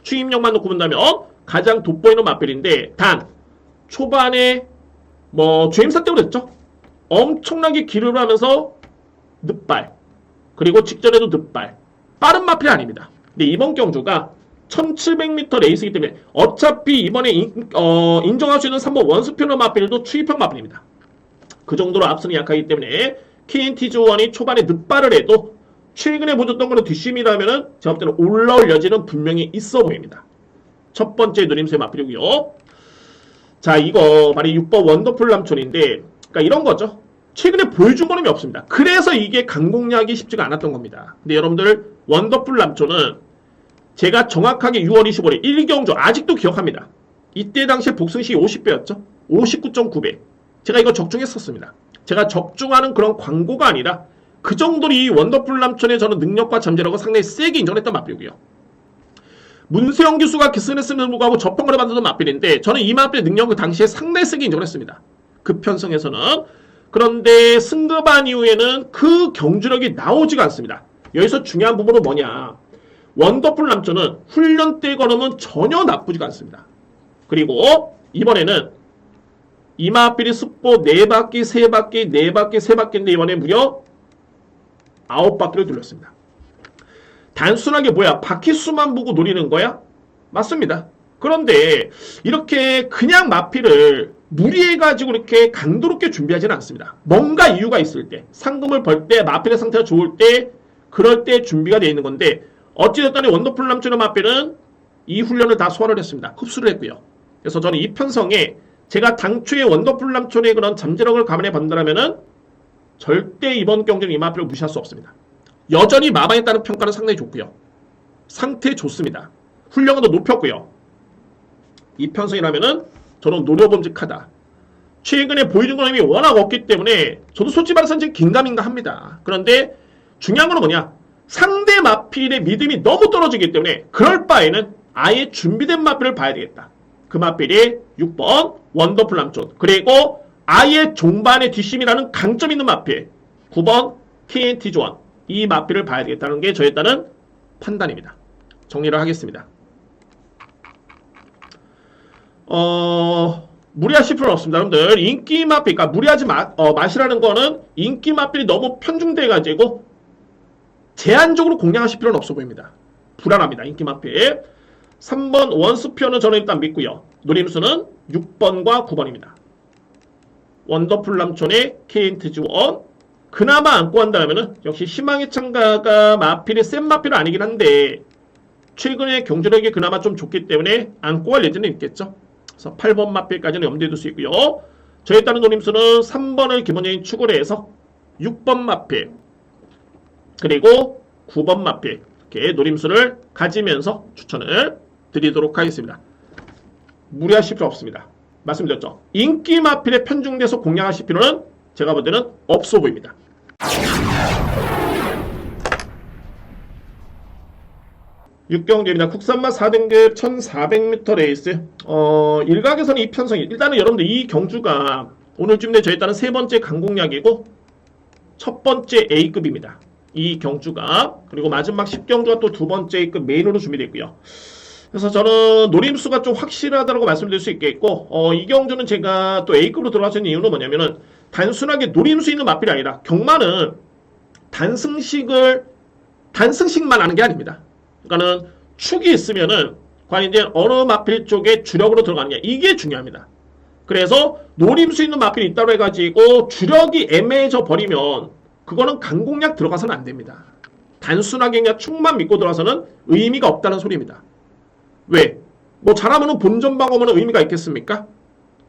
추임력만 놓고 본다면 가장 돋보이는 마필인데, 단 초반에 뭐 주임사 때문에 그랬죠. 엄청나게 기르를 하면서 늑발, 그리고 직전에도 늑발, 빠른 마필이 아닙니다. 근데 이번 경주가 1700m 레이스이기 때문에 어차피 이번에 인정할 수 있는 3번 원스피너 마필도 추입형 마필입니다. 그 정도로 앞선이 약하기 때문에 KNT-조원이 초반에 늑발을 해도 최근에 보여줬던 거는 뒷심이라면은 제가 볼 때는 올라올 여지는 분명히 있어 보입니다. 첫 번째 누림수의 마필이고요. 자, 이거 바로 6번 원더풀 남촌인데, 그러니까 이런 거죠. 최근에 보여준 거는 없습니다. 그래서 이게 강공략이 쉽지가 않았던 겁니다. 근데 여러분들 원더풀 남촌은 제가 정확하게 6월 25일 1경주 아직도 기억합니다. 이때 당시에 복승시 50배였죠. 59.9배. 제가 이거 적중했었습니다. 제가 적중하는 그런 광고가 아니라 그 정도로 이 원더풀 남촌의 저는 능력과 잠재력을 상당히 세게 인정했던 마필이고요. 문세영 교수가 기승했음에도 불구하고 저평가를 받았던 마필인데 저는 이 마필의 능력을 당시에 상당히 세게 인정을 했습니다. 그 편성에서는. 그런데 승급한 이후에는 그 경주력이 나오지가 않습니다. 여기서 중요한 부분은 뭐냐. 원더풀 남촌은 훈련 때 걸으면 전혀 나쁘지가 않습니다. 그리고 이번에는 이 마필이 습보 4바퀴, 3바퀴, 4바퀴, 3바퀴인데 이번에 무려 9바퀴를 돌렸습니다. 단순하게 뭐야? 바퀴 수만 보고 노리는 거야? 맞습니다. 그런데 이렇게 그냥 마필을 무리해가지고 이렇게 강도롭게 준비하지는 않습니다. 뭔가 이유가 있을 때, 상금을 벌 때, 마필의 상태가 좋을 때, 그럴 때 준비가 되어 있는 건데, 어찌됐든 원더풀 남촌의 마필은 이 훈련을 다 소화를 했습니다. 흡수를 했고요. 그래서 저는 이 편성에 제가 당초에 원더풀 남촌의 그런 잠재력을 감안해 본다면은 절대 이번 경기는 이 마필을 무시할 수 없습니다. 여전히 마방했다는 평가는 상당히 좋고요. 상태 좋습니다. 훈련도 높였고요. 이 편성이라면은 저는 노려봄직하다. 최근에 보여준 건 이미 워낙 없기 때문에 저도 솔직히 말해서 이제 긴가민가 합니다. 그런데 중요한 건 뭐냐? 상대 마필의 믿음이 너무 떨어지기 때문에 그럴 바에는 아예 준비된 마필을 봐야 되겠다. 그 마필이 6번 원더풀 남촌, 그리고 아예 종반의 뒷심이라는 강점 있는 마필 9번 KNT-조원, 이 마필을 봐야 되겠다는 게 저에 따른 판단입니다. 정리를 하겠습니다. 무리하실 필요는 없습니다. 여러분들 인기 마필, 그러니까 무리하지 마시라는 거는 인기 마필이 너무 편중돼가지고 제한적으로 공략하실 필요는 없어 보입니다. 불안합니다. 인기 마필. 3번 원스피어는 저는 일단 믿고요. 노림수는 6번과 9번입니다. 원더풀 남촌의 KNT-조원. 그나마 안고 한다면은 역시 희망의 창가가 마필이 센 마필은 아니긴 한데 최근에 경주력이 그나마 좀 좋기 때문에 안고 할 예지는 있겠죠. 그래서 8번 마필까지는 염두에 둘 수 있고요. 저에 따른 노림수는 3번을 기본적인 축으로 해서 6번 마필 그리고 9번 마필 이렇게 노림수를 가지면서 추천을 드리도록 하겠습니다. 무리하실 필요 없습니다. 말씀드렸죠. 인기 마필에 편중돼서 공략하실 필요는 제가 볼 때는 없어 보입니다. 육경주입니다. 국산마 4등급 1400m 레이스. 일각에서는 이 편성이 일단은 여러분들 이 경주가 오늘쯤 내 저에 따른 세 번째 강공략이고 첫 번째 A급입니다. 이 경주가 그리고 마지막 10경주가 또 두 번째 A급 메인으로 준비되어 있고요. 그래서 저는 노림수가 좀 확실하다고 말씀드릴 수 있겠고 이 경주는 제가 또 A급으로 들어가신 이유는 뭐냐면은 단순하게 노림수 있는 마필이 아니라 경마는 단승식만 하는 게 아닙니다. 그러니까는 축이 있으면은 과연 이제 어느 마필 쪽에 주력으로 들어가느냐 이게 중요합니다. 그래서 노림수 있는 마필이 있다고 해가지고 주력이 애매해져 버리면 그거는 강공략 들어가서는 안 됩니다. 단순하게 그냥 축만 믿고 들어가서는 의미가 없다는 소리입니다. 왜? 뭐 잘하면은 본전 방어면은 의미가 있겠습니까?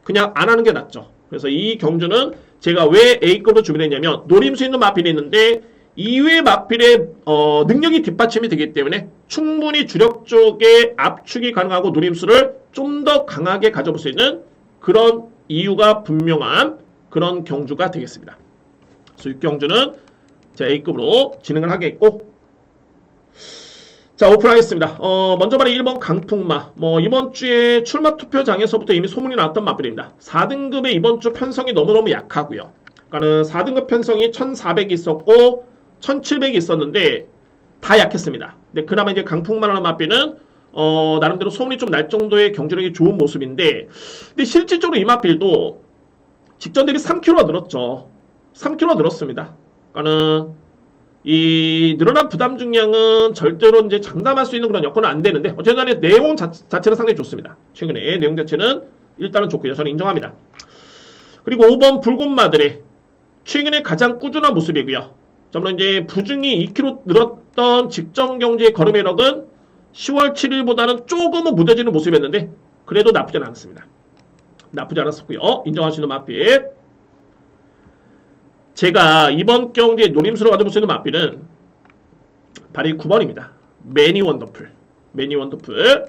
그냥 안 하는 게 낫죠. 그래서 이 경주는 제가 왜 A급으로 준비했냐면 노림수 있는 마필이 있는데 이외의 마필의 능력이 뒷받침이 되기 때문에 충분히 주력 쪽에 압축이 가능하고 노림수를 좀 더 강하게 가져볼 수 있는 그런 이유가 분명한 그런 경주가 되겠습니다. 그래서 6경주는 제가 A급으로 진행을 하겠고 자 오픈하겠습니다. 먼저 말해 1번 강풍마 이번 주에 출마 투표장에서부터 이미 소문이 나왔던 마필입니다. 4등급의 이번 주 편성이 너무너무 약하고요. 그러니까는 4등급 편성이 1400이 있었고 1700이 있었는데 다 약했습니다. 근데 그나마 이제 강풍마라는 마필은 나름대로 소문이 좀 날 정도의 경제력이 좋은 모습인데 근데 실질적으로 이 마필도 직전 대비 3kg가 늘었죠. 3kg가 늘었습니다. 그러니까는 이 늘어난 부담 중량은 절대로 이제 장담할 수 있는 그런 여건은 안 되는데 어쨌든 간에 내용 자체는 상당히 좋습니다. 최근에 내용 자체는 일단은 좋고요. 저는 인정합니다. 그리고 5번 붉은마들의 최근에 가장 꾸준한 모습이고요. 저는 이제 부중이 2kg 늘었던 직전 경제의 걸음회력은 10월 7일보다는 조금은 무뎌지는 모습이었는데 그래도 나쁘지 않았습니다. 나쁘지 않았었고요. 인정할 수 있는 마필. 제가 이번 경기에 노림수로 가져볼 수 있는 마필은 바로 9번입니다. 매니 원더풀. 매니 원더풀.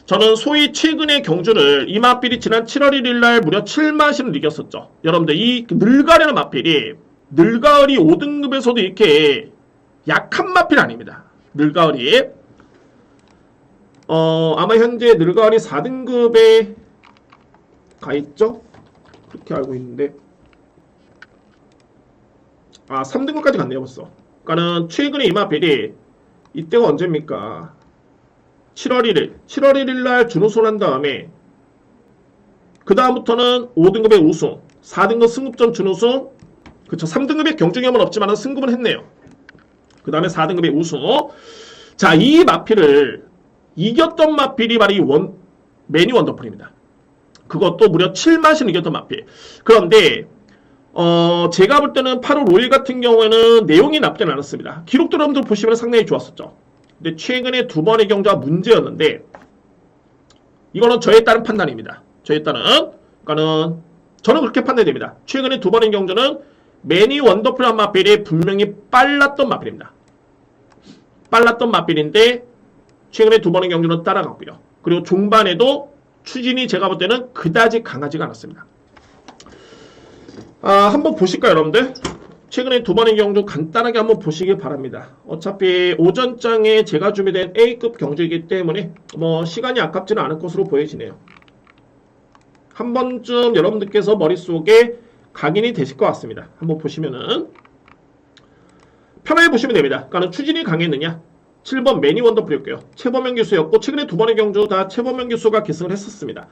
저는 소위 최근의 경주를 이 마필이 지난 7월 1일 날 무려 7마신을 이겼었죠. 여러분들 이 늘가리라는 마필이 늘가을이 5등급에서도 이렇게 약한 마필 아닙니다. 늘가을이 아마 현재 늘가을이 4등급에 가있죠? 그렇게 알고 있는데 3등급까지 갔네요 벌써. 그러니까는 최근에 이 마필이 이때가 언제입니까? 7월 1일 날 준우승을 한 다음에 그 다음부터는 5등급의 우승 4등급 승급전 준우승 그쵸 3등급의 경중염은 없지만 승급은 했네요. 그 다음에 4등급의 우승. 자, 이 마필을 이겼던 마필이 바로 이 매니 원더풀입니다. 그것도 무려 7마신 이겼던 마필. 그런데 제가 볼 때는 8월 5일 같은 경우에는 내용이 나쁘진 않았습니다. 기록도 여러분들 보시면 상당히 좋았었죠. 근데 최근에 두 번의 경주가 문제였는데 이거는 저에 따른 판단입니다. 저에 따른 그러니까는 저는 그렇게 판단이 됩니다. 최근에 두 번의 경주는 매니 원더풀한 마필이 분명히 빨랐던 마필입니다. 빨랐던 마필인데 최근에 두 번의 경주는 따라갔고요. 그리고 종반에도 추진이 제가 볼 때는 그다지 강하지가 않았습니다. 한번 보실까요, 여러분들? 최근에 두 번의 경주 간단하게 한번 보시길 바랍니다. 어차피 오전장에 제가 준비된 A급 경주이기 때문에 뭐 시간이 아깝지는 않을 것으로 보여지네요. 한 번쯤 여러분들께서 머릿속에 각인이 되실 것 같습니다. 한번 보시면은 편하게 보시면 됩니다. 그러니까 추진이 강했느냐? 7번 매니 원더풀이었고요. 최범현 기수였고 최근에 두 번의 경주 다 최범현 기수가 계승을 했었습니다.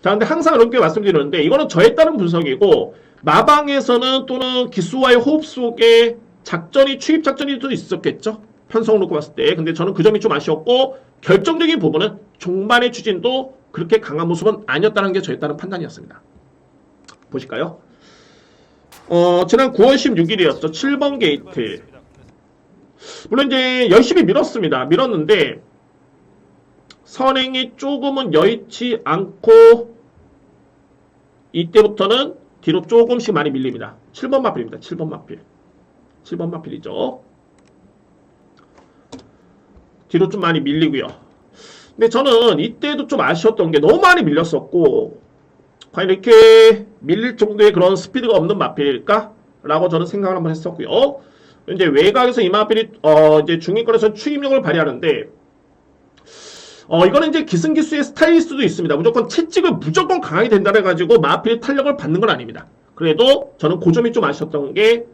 자, 근데 항상 이렇게 말씀드리는데 이거는 저에 따른 분석이고 마방에서는 또는 기수와의 호흡 속에 작전이 추입 작전이 또 있었겠죠. 편성을 놓고 봤을 때. 근데 저는 그 점이 좀 아쉬웠고 결정적인 부분은 종반의 추진도 그렇게 강한 모습은 아니었다는 게 저에 따른 판단이었습니다. 보실까요? 지난 9월 16일이었죠. 7번 게이트. 물론 이제 열심히 밀었습니다. 밀었는데 선행이 조금은 여의치 않고 이때부터는 뒤로 조금씩 많이 밀립니다. 7번 마필입니다. 7번 마필. 7번 마필이죠. 뒤로 좀 많이 밀리고요. 근데 저는 이때도 좀 아쉬웠던 게 너무 많이 밀렸었고 과연 이렇게 밀릴 정도의 그런 스피드가 없는 마필일까? 라고 저는 생각을 한번 했었고요. 이제 외곽에서 이 마필이 이제 중위권에서 추임력을 발휘하는데 이거는 이제 기승기수의 스타일일 수도 있습니다. 무조건 채찍을 무조건 강하게 된다 해가지고 마필이 탄력을 받는 건 아닙니다. 그래도 저는 그 점이 좀 아쉬웠던 게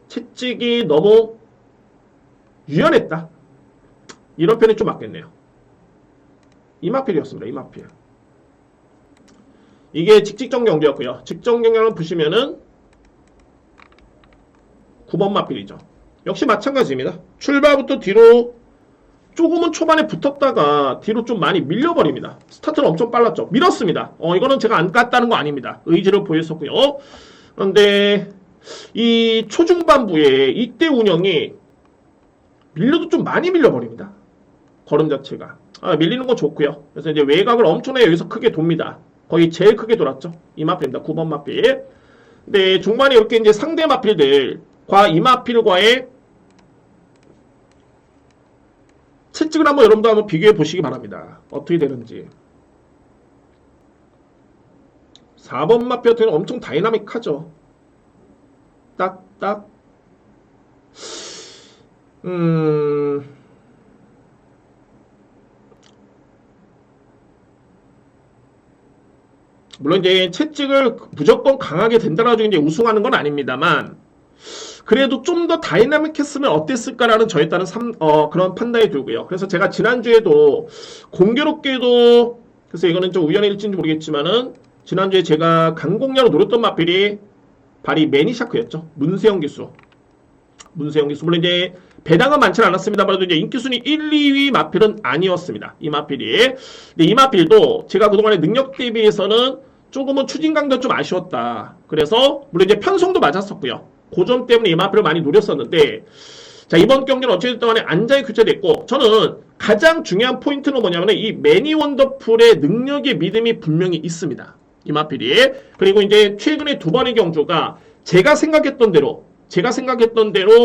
채찍이 너무 유연했다. 이런 편이 좀 맞겠네요. 이 마필이었습니다. 이 마필. 이게 직직전 경기였고요. 직전 경기를 보시면은 9번 마필이죠. 역시 마찬가지입니다. 출발부터 뒤로 조금은 초반에 붙었다가 뒤로 좀 많이 밀려버립니다. 스타트는 엄청 빨랐죠. 밀었습니다. 이거는 제가 안 깠다는 거 아닙니다. 의지를 보였었고요. 그런데 이 초중반부에 이때 운영이 밀려도 좀 많이 밀려버립니다. 걸음 자체가. 밀리는 건 좋고요. 그래서 이제 외곽을 엄청나게 여기서 크게 돕니다. 거의 제일 크게 돌았죠. 이 마필입니다. 9번 마필. 근데 중반에 이렇게 이제 상대 마필들과 이 마필과의 채찍을 한번 여러분도 한번 비교해 보시기 바랍니다. 어떻게 되는지. 4번 마필 같은 경우는 엄청 다이나믹하죠. 딱. 물론 이제 채찍을 무조건 강하게 된다라고 이제 우승하는 건 아닙니다만, 그래도 좀 더 다이나믹했으면 어땠을까라는 저에 따른 그런 판단이 들고요. 그래서 제가 지난주에도 공교롭게도, 그래서 이거는 좀 우연일지인지 모르겠지만은, 지난주에 제가 강공략으로 노렸던 마필이 발이 매니샤크였죠. 문세영 기수. 물론 이제 배당은 많지는 않았습니다만 이제 인기순위 1, 2위 마필은 아니었습니다. 이 마필이. 근데 이 마필도 제가 그동안의 능력 대비해서는 조금은 추진강도 좀 아쉬웠다. 그래서 물론 이제 편성도 맞았었고요. 그 점 때문에 이 마필을 많이 노렸었는데, 자, 이번 경기는 어쨌든 간에 안장이 교체됐고, 저는 가장 중요한 포인트는 뭐냐면 이 매니 원더풀의 능력의 믿음이 분명히 있습니다. 이 마필이. 그리고 이제 최근에 두 번의 경주가 제가 생각했던 대로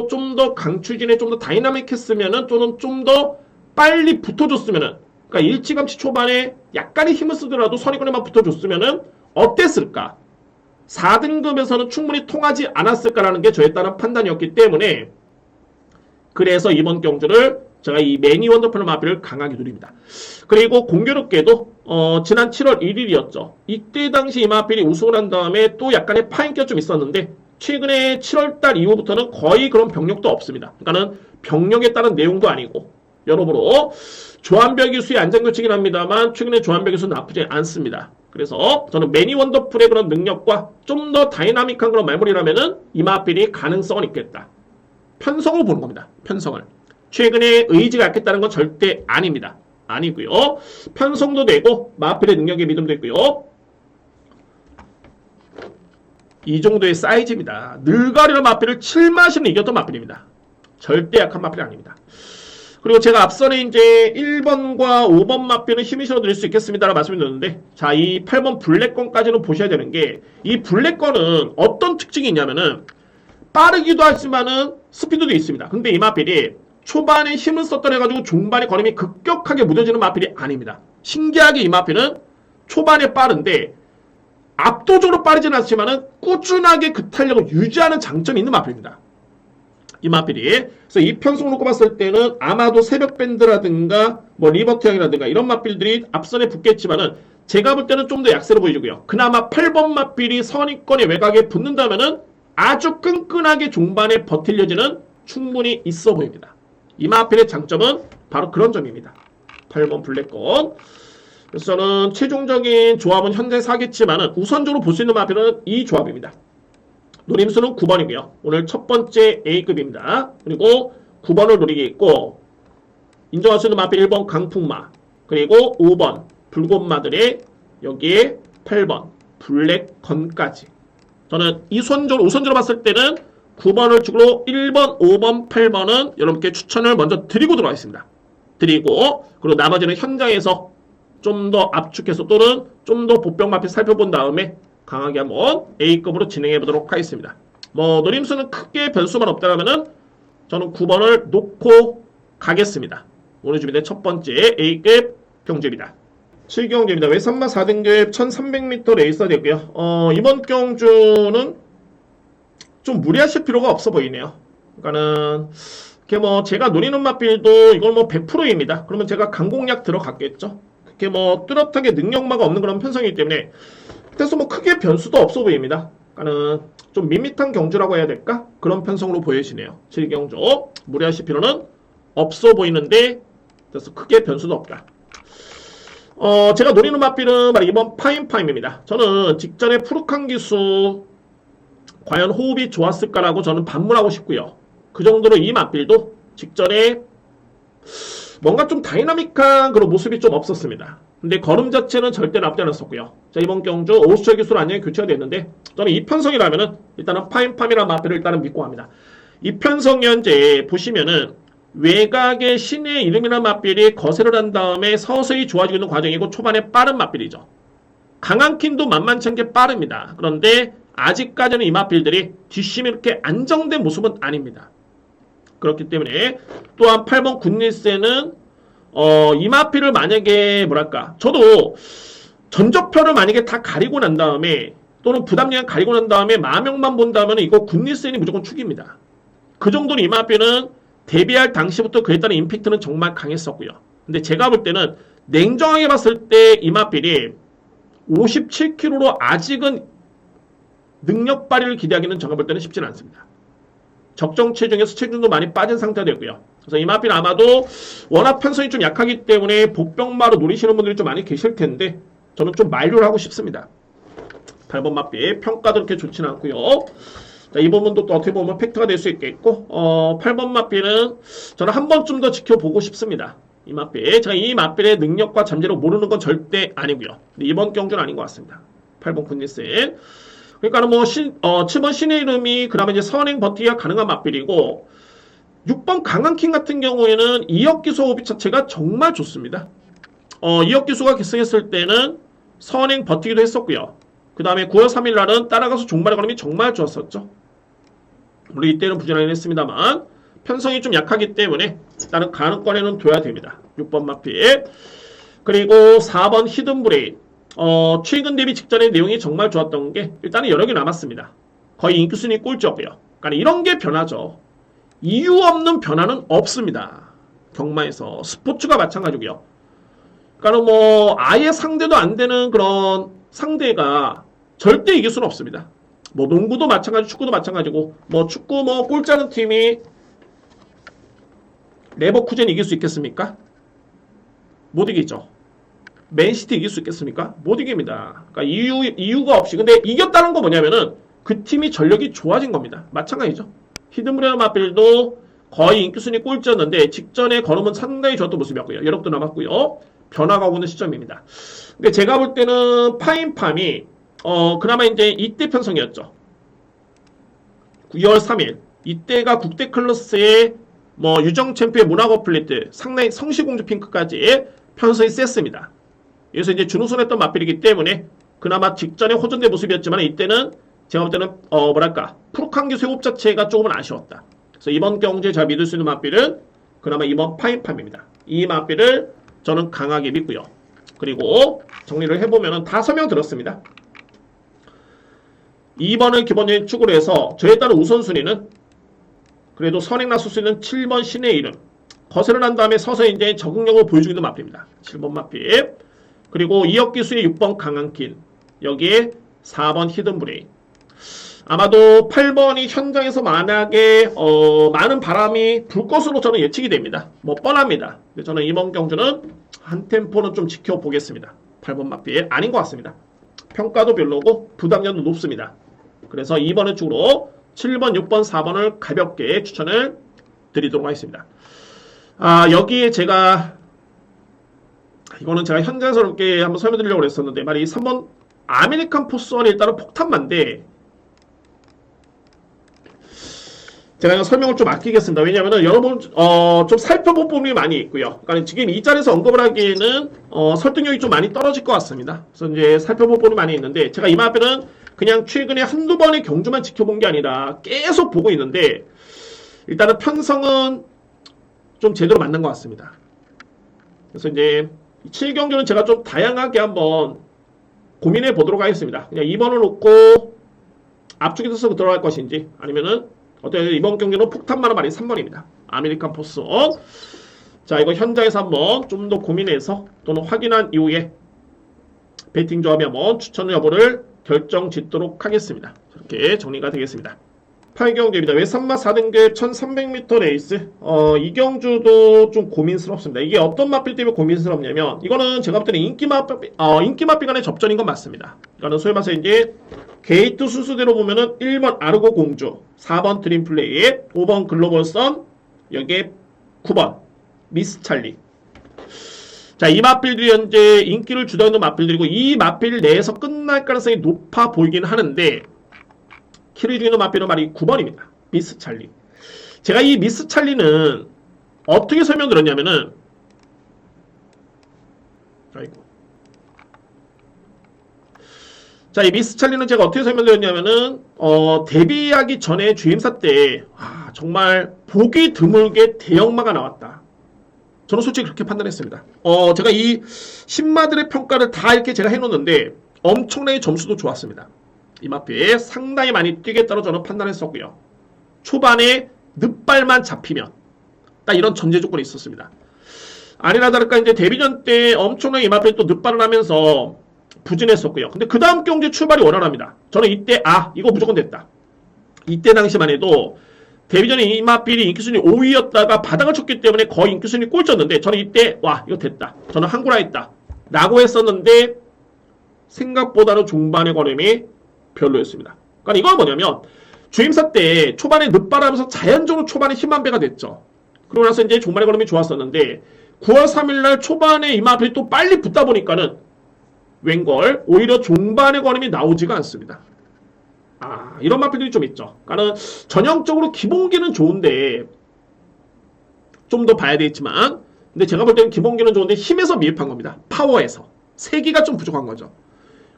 좀 더 강추진에 좀 더 다이나믹했으면은 또는 좀 더 빨리 붙어줬으면은, 그러니까 일찌감치 초반에 약간의 힘을 쓰더라도 선의권에만 붙어줬으면은 어땠을까? 4등급에서는 충분히 통하지 않았을까라는 게 저에 따른 판단이었기 때문에, 그래서 이번 경주를 제가 이 매니 원더풀 마필을 강하게 누립니다. 그리고 공교롭게도 지난 7월 1일이었죠. 이때 당시 이 마필이 우승을 한 다음에 또 약간의 파인기가 좀 있었는데, 최근에 7월달 이후부터는 거의 그런 병력도 없습니다. 그러니까는 병력에 따른 내용도 아니고, 여러모로 조한별 기수의 안장교체긴 합니다만 최근에 조한별 기수는 나쁘지 않습니다. 그래서 저는 매니 원더풀의 그런 능력과 좀 더 다이나믹한 그런 말물이라면은 이 마필이 가능성은 있겠다. 편성을 보는 겁니다. 편성을. 최근에 의지가 약했다는 건 절대 아닙니다. 아니고요. 편성도 되고 마필의 능력에 믿음도 있고요. 이 정도의 사이즈입니다. 늘가리는 마필을 7마시는 이겼던 마필입니다. 절대 약한 마필이 아닙니다. 그리고 제가 앞선에 이제 1번과 5번 마필은 힘이 실어드릴 수 있겠습니다라고 말씀드렸는데, 자, 이 8번 블랙건까지는 보셔야 되는 게, 이 블랙건은 어떤 특징이 있냐면은 빠르기도 하지만은 스피드도 있습니다. 근데 이 마필이 초반에 힘을 썼던 해가지고 중반에 걸음이 급격하게 무뎌지는 마필이 아닙니다. 신기하게 이 마필은 초반에 빠른데 압도적으로 빠르진 않지만은 꾸준하게 그 탄력을 유지하는 장점이 있는 마필입니다. 이 마필이. 그래서 이 편성을 놓고 봤을 때는 아마도 새벽 밴드라든가 뭐 리버트형이라든가 이런 마필들이 앞선에 붙겠지만은 제가 볼 때는 좀 더 약세로 보여주고요. 그나마 8번 마필이 선위권의 외곽에 붙는다면은 아주 끈끈하게 중반에 버틸려지는 충분히 있어 보입니다. 이 마필의 장점은 바로 그런 점입니다. 8번 블랙건. 그래서 저는 최종적인 조합은 현재 사겠지만은 우선적으로 볼 수 있는 마필은 이 조합입니다. 노림수는 9번이고요. 오늘 첫 번째 A급입니다. 그리고 9번을 노리게 있고, 인정할 수 있는 마필 1번 강풍마, 그리고 5번 불꽃마들의 여기에 8번 블랙건까지. 저는 우선적으로 봤을 때는 9번을 축으로 1번, 5번, 8번은 여러분께 추천을 먼저 드리고 들어가겠습니다. 그리고 나머지는 현장에서 좀 더 압축해서 또는 좀 더 보병 마필 살펴본 다음에 강하게 한번 A급으로 진행해 보도록 하겠습니다. 뭐 노림수는 크게 변수만 없다라면은 저는 9번을 놓고 가겠습니다. 오늘 준비된 첫 번째 A급 경주입니다. 7경주입니다. 외산마 4등급 1300m 레이서 되고요. 이번 경주는 좀 무리하실 필요가 없어 보이네요. 그러니까는 이렇게 뭐 제가 노리는 맛빌도 이건 뭐 100%입니다. 그러면 제가 강공략 들어갔겠죠. 그렇게 뭐 뚜렷하게 능력마가 없는 그런 편성이기 때문에 그래서 뭐 크게 변수도 없어 보입니다. 그러니까는 좀 밋밋한 경주라고 해야 될까? 그런 편성으로 보여지네요. 7경주 무리하실 필요는 없어 보이는데 그래서 크게 변수도 없다. 제가 노리는 맛빌은 바로 이번 파인파임입니다. 저는 직전에 푸르칸 기수 과연 호흡이 좋았을까라고 저는 반문하고 싶고요. 그 정도로 이 맛빌도 직전에 뭔가 좀 다이나믹한 그런 모습이 좀 없었습니다. 근데 걸음 자체는 절대 나쁘지 않았었고요. 자, 이번 경주 오수철 기수로 안녕히 교체가 됐는데 저는 이 편성이라면은 일단은 파인팜이라는 맛빌을 일단은 믿고 합니다. 이 편성 현재 보시면은 외곽의 신의 이름이라는 맛빌이 거세를 한 다음에 서서히 좋아지고 있는 과정이고 초반에 빠른 맛빌이죠. 강한 킨도 만만치 않게 빠릅니다. 그런데 아직까지는 이 맛빌들이 뒷심이 이렇게 안정된 모습은 아닙니다. 그렇기 때문에 또한 8번 굿니스는 이 맛빌을 만약에 뭐랄까 저도 전적표를 만약에 다 가리고 난 다음에 또는 부담량 가리고 난 다음에 마명만 본다면 이거 굿니스는 무조건 축입니다. 그 정도로 이 맛빌은 데뷔할 당시부터 그에 따른 임팩트는 정말 강했었고요. 근데 제가 볼 때는 냉정하게 봤을 때 이 맛빌이 57kg로 아직은 능력 발휘를 기대하기는 제가 볼 때는 쉽지는 않습니다. 적정 체중에서 체중도 많이 빠진 상태가 되고요. 그래서 이 맛빌 아마도 워낙 편성이 좀 약하기 때문에 복병마로 노리시는 분들이 좀 많이 계실 텐데 저는 좀 만류를 하고 싶습니다. 8번 맛빌 평가도 그렇게 좋지는 않고요. 자, 이 부분도 또 어떻게 보면 팩트가 될 수 있겠고 8번 맛빌은 저는 한 번쯤 더 지켜보고 싶습니다. 이 맛빌 제가 이 맛빌의 능력과 잠재력 모르는 건 절대 아니고요. 근데 이번 경주는 아닌 것 같습니다. 8번 굿니스 그러니까는 뭐 7번 신의 이름이 그다음에 이제 선행 버티기가 가능한 맛빌이고 6번 강한킹 같은 경우에는 2억 기수 호흡 자체가 정말 좋습니다. 2억 기수가 계승했을 때는 선행 버티기도 했었고요. 그 다음에 9월 3일날은 따라가서 종말의 걸음이 정말 좋았었죠. 물론 이때는 부진하긴 했습니다만 편성이 좀 약하기 때문에 일단은 가능권에는 둬야 됩니다. 6번 마필 그리고 4번 히든브레인 최근 대비 직전의 내용이 정말 좋았던 게 일단은 여러 개 남았습니다. 거의 인기순위 꼴찌였고요. 그러니까 이런 게 변하죠. 이유 없는 변화는 없습니다. 경마에서 스포츠가 마찬가지고요. 그러니까 뭐 아예 상대도 안 되는 그런 상대가 절대 이길 수는 없습니다. 뭐 농구도 마찬가지, 축구도 마찬가지고 뭐 축구 뭐 꼴찌하는 팀이 레버쿠젠 이길 수 있겠습니까? 못 이기죠. 맨시티 이길 수 있겠습니까? 못 이깁니다. 그러니까 이유가 없이 근데 이겼다는 거 뭐냐면은 그 팀이 전력이 좋아진 겁니다. 마찬가지죠. 히든브레너 마필도 거의 인기순위 꼴찌였는데 직전에 걸음은 상당히 좋았던 모습이었고요. 여력도 남았고요. 변화가 오고 있는 시점입니다. 근데 제가 볼 때는 파인팜이 그나마 이제 이때 편성이었죠. 2월 3일 이때가 국대 클래스의 뭐 유정 챔피언 문화거 플리트 상당히 성시공주 핑크까지 편성이 셌습니다. 그래서 이제 준우승했던 마필이기 때문에 그나마 직전에 호전된 모습이었지만 이때는 제가 볼 때는 뭐랄까 푸르칸 기수 호흡 자체가 조금은 아쉬웠다. 그래서 이번 경주에 잘 믿을 수 있는 마필은 그나마 이번 파인팜입니다. 이 마필을 저는 강하게 믿고요. 그리고 정리를 해보면 5명 들었습니다. 2번을 기본적인 축으로 해서 저에 따른 우선순위는 그래도 선행 나수수는 7번 신의 이름 거세를 한 다음에 서서히 이제 적응력을 보여주고 있는 마필입니다. 7번 마필 그리고 2억 기수의 6번 강한킨 여기에 4번 히든브레인 아마도 8번이 현장에서 만약에 많은 바람이 불 것으로 저는 예측이 됩니다. 뭐 뻔합니다. 근데 저는 이번 경주는 한 템포는 좀 지켜보겠습니다. 8번 마필 아닌 것 같습니다. 평가도 별로고 부담력도 높습니다. 그래서 2번의 쪽으로 7번, 6번, 4번을 가볍게 추천을 드리도록 하겠습니다. 여기에 이거는 제가 현장에서 이렇게 한번 설명드리려고 했었는데 말이 3번 아메리칸 포스원이 일단은 폭탄만데 제가 이거 설명을 좀 아끼겠습니다. 왜냐하면 여러분 좀 살펴본 부분이 많이 있고요. 그러니까 지금 이 자리에서 언급을 하기에는 설득력이 좀 많이 떨어질 것 같습니다. 그래서 이제 살펴본 부분이 많이 있는데 제가 이 마필은 그냥 최근에 한두 번의 경주만 지켜본 게 아니라 계속 보고 있는데 일단은 편성은 좀 제대로 만난 것 같습니다. 그래서 이제 7경주는 제가 좀 다양하게 한번 고민해 보도록 하겠습니다. 그냥 2번을 놓고 앞쪽에 서서 들어갈 것인지 아니면은 어때요? 이번 경기는 폭탄만한 말이 3번입니다. 아메리칸 포스. 자, 이거 현장에서 한번 좀 더 고민해서 또는 확인한 이후에 베팅 조합에 한번 추천 여부를 결정 짓도록 하겠습니다. 이렇게 정리가 되겠습니다. 8경주입니다. 외산마 4등급 1300m 레이스. 이 경주도 좀 고민스럽습니다. 이게 어떤 마필 때문에 고민스럽냐면 이거는 제가 볼 때는 인기 마필 간의 접전인 건 맞습니다. 이거는 소위 말해서 이제 게이트 순서대로 보면은 1번 아르고 공주, 4번 드림플레이, 5번 글로벌 선, 여기에 9번 미스 찰리. 자, 이 마필들이 현재 인기를 주도하는 있는 마필들이고 이 마필 내에서 끝날 가능성이 높아 보이긴 하는데 키를 중에 있는 마필은 말이 9번입니다. 미스 찰리. 제가 이 미스 찰리는 어떻게 설명드렸냐면은 자, 이 미스 찰리는 제가 어떻게 설명드렸냐면은 데뷔하기 전에 주임사 때 정말 보기 드물게 대형마가 나왔다. 저는 솔직히 그렇게 판단했습니다. 제가 이 신마들의 평가를 다 이렇게 제가 해놓는데 엄청나게 점수도 좋았습니다. 이 마필 상당히 많이 뛰겠다고 저는 판단했었고요. 초반에 늦발만 잡히면 딱 이런 전제 조건이 있었습니다. 아니나 다를까 이제 데뷔전 때 엄청나게 이 마필이 또 늦발을 하면서 부진했었고요. 근데 그 다음 경기 출발이 원활합니다. 저는 이때 이거 무조건 됐다. 이때 당시만 해도 데뷔전에 이 마필이 인기순위 5위였다가 바닥을 쳤기 때문에 거의 인기순위 꼴찌였는데 저는 이때 이거 됐다. 저는 한구라 했다. 라고 했었는데 생각보다는 종반의 걸음이 별로였습니다. 그러니까 이건 뭐냐면 주임사 때 초반에 늦발하면서 자연적으로 초반에 힘한 배가 됐죠. 그러고 나서 이제 종반의 걸음이 좋았었는데 9월 3일날 초반에 이 마필이 또 빨리 붙다 보니까는 웬걸 오히려 종반의 걸음이 나오지가 않습니다. 이런 마필들이 좀 있죠. 그러니까 전형적으로 기본기는 좋은데 좀 더 봐야 되겠지만 근데 제가 볼 때는 기본기는 좋은데 힘에서 미흡한 겁니다. 파워에서 세기가 좀 부족한 거죠.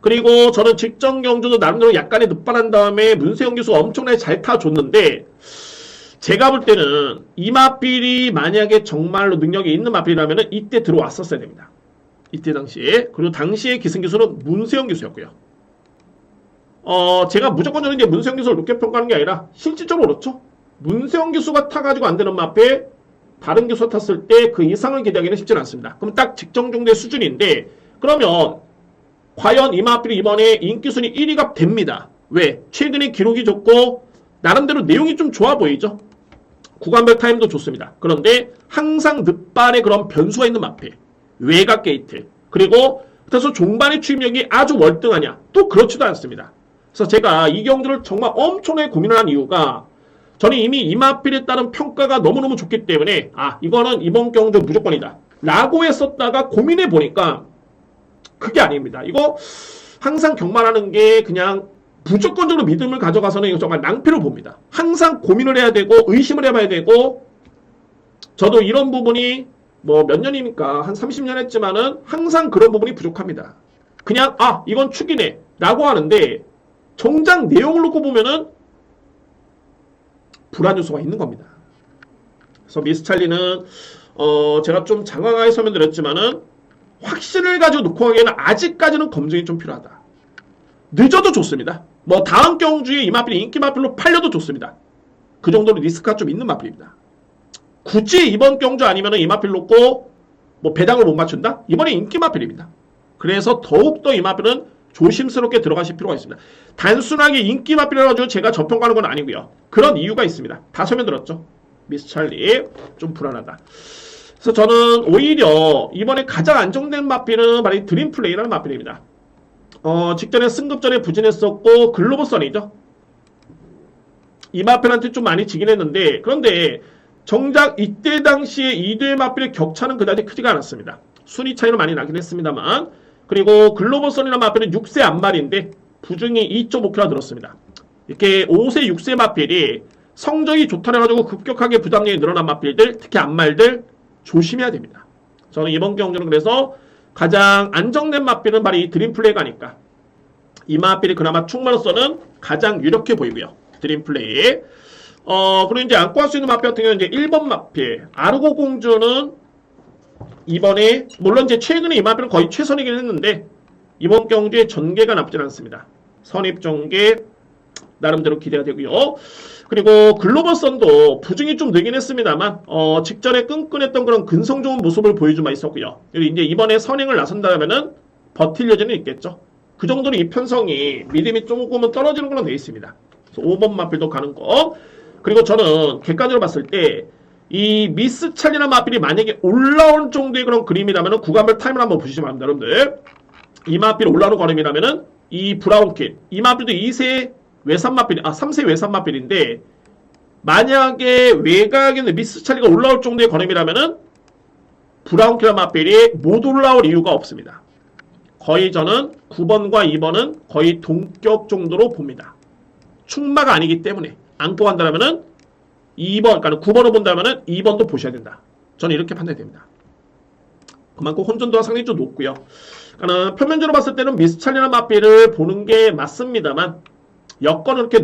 그리고 저는 직전 경주도 나름대로 약간의 늦발한 다음에 문세영 기수가 엄청나게 잘 타줬는데 제가 볼 때는 이 마필이 만약에 정말로 능력이 있는 마필이라면 이때 들어왔었어야 됩니다. 이때 당시에. 그리고 당시의 기승 기수는 문세영 기수였고요. 제가 무조건 저는 이제 문세영 기수를 높게 평가하는 게 아니라 실질적으로 그렇죠. 문세영 기수가 타가지고 안 되는 마필 다른 기수가 탔을 때 그 이상을 기대하기는 쉽지는 않습니다. 그럼 딱 직전 정도의 수준인데 그러면 과연 이 마필이 이번에 인기순위 1위가 됩니다. 왜? 최근에 기록이 좋고 나름대로 내용이 좀 좋아 보이죠. 구간별 타임도 좋습니다. 그런데 항상 늦발에 그런 변수가 있는 마필, 외곽 게이트, 그리고 그래서 종반의 추임력이 아주 월등하냐? 또 그렇지도 않습니다. 그래서 제가 이 경주를 정말 엄청나게 고민을 한 이유가 저는 이미 이 마필에 따른 평가가 너무너무 좋기 때문에 이거는 이번 경주 무조건이다 라고 했었다가 고민해 보니까 그게 아닙니다. 이거 항상 경만하는 게 그냥 무조건적으로 믿음을 가져가서는 이거 정말 낭패를 봅니다. 항상 고민을 해야 되고 의심을 해봐야 되고 저도 이런 부분이 뭐 몇 년입니까? 한 30년 했지만은 항상 그런 부분이 부족합니다. 그냥 이건 축이네 라고 하는데 정작 내용을 놓고 보면은 불안 요소가 있는 겁니다. 그래서 미스 찰리는 제가 좀 장황하게 설명드렸지만은 확신을 가지고 놓고 하기에는 아직까지는 검증이 좀 필요하다. 늦어도 좋습니다. 뭐 다음 경주에 이 마필이 인기 마필로 팔려도 좋습니다. 그 정도로 리스크가 좀 있는 마필입니다. 굳이 이번 경주 아니면은 이 마필 놓고 뭐 배당을 못 맞춘다? 이번에 인기 마필입니다. 그래서 더욱더 이 마필은 조심스럽게 들어가실 필요가 있습니다. 단순하게 인기 마필이라 가지고 제가 저평가하는 건 아니고요. 그런 이유가 있습니다. 다 설명드렸죠. 미스 찰리 좀 불안하다. 그래서 저는 오히려 이번에 가장 안정된 마필은 바로 드림플레이라는 마필입니다. 직전에 승급전에 부진했었고 글로벌 선이죠. 이 마필한테 좀 많이 지긴 했는데 그런데 정작 이때 당시에 2대 마필의 격차는 그다지 크지가 않았습니다. 순위 차이는 많이 나긴 했습니다만 그리고 글로벌 선이라는 마필은 6세 안말인데 부중이 2.5kg 늘었습니다. 이렇게 5세 6세 마필이 성적이 좋다 해가지고 급격하게 부담량이 늘어난 마필들 특히 안말들 조심해야 됩니다. 저는 이번 경주는 그래서 가장 안정된 마필은 바로 이 드림플레이가 아닐까. 이 마필이 그나마 충마로서는 가장 유력해 보이고요. 드림플레이. 그리고 이제 안고 할 수 있는 마필 같은 경우는 이제 1번 마필. 아르고 공주는 이번에, 물론 이제 최근에 이 마필은 거의 최선이긴 했는데, 이번 경주에 전개가 나쁘진 않습니다. 선입 전개, 나름대로 기대가 되고요. 그리고 글로벌 선도 부중이 좀 늘긴 했습니다만, 직전에 끈끈했던 그런 근성 좋은 모습을 보여주마 있었고요. 그리고 이제 이번에 선행을 나선다면은 버틸 여지는 있겠죠. 그 정도로 이 편성이 믿음이 조금은 떨어지는 걸로 되어 있습니다. 그래서 5번 마필도 가는 거. 그리고 저는 객관적으로 봤을 때 이 미스 찰리나 마필이 만약에 올라온 정도의 그런 그림이라면 구간별 타임을 한번 보시기 바랍니다. 여러분들. 이 마필 올라오는 그림이라면은 이 브라운킷. 이 마필도 2세 외산 마필, 3세 외산 마필인데 만약에 외곽에 있는 미스 찰리가 올라올 정도의 걸음이라면은 브라운킷 마필이 못 올라올 이유가 없습니다. 거의 저는 9번과 2번은 거의 동격 정도로 봅니다. 충마가 아니기 때문에 안고 간다면은 2번, 그러니까 9번을 본다면은 2번도 보셔야 된다. 저는 이렇게 판단이 됩니다. 그만큼 혼전도가 상당히 좀 높고요. 그러니까 표면적으로 봤을 때는 미스찰리나 마필을 보는 게 맞습니다만 여건은 그렇게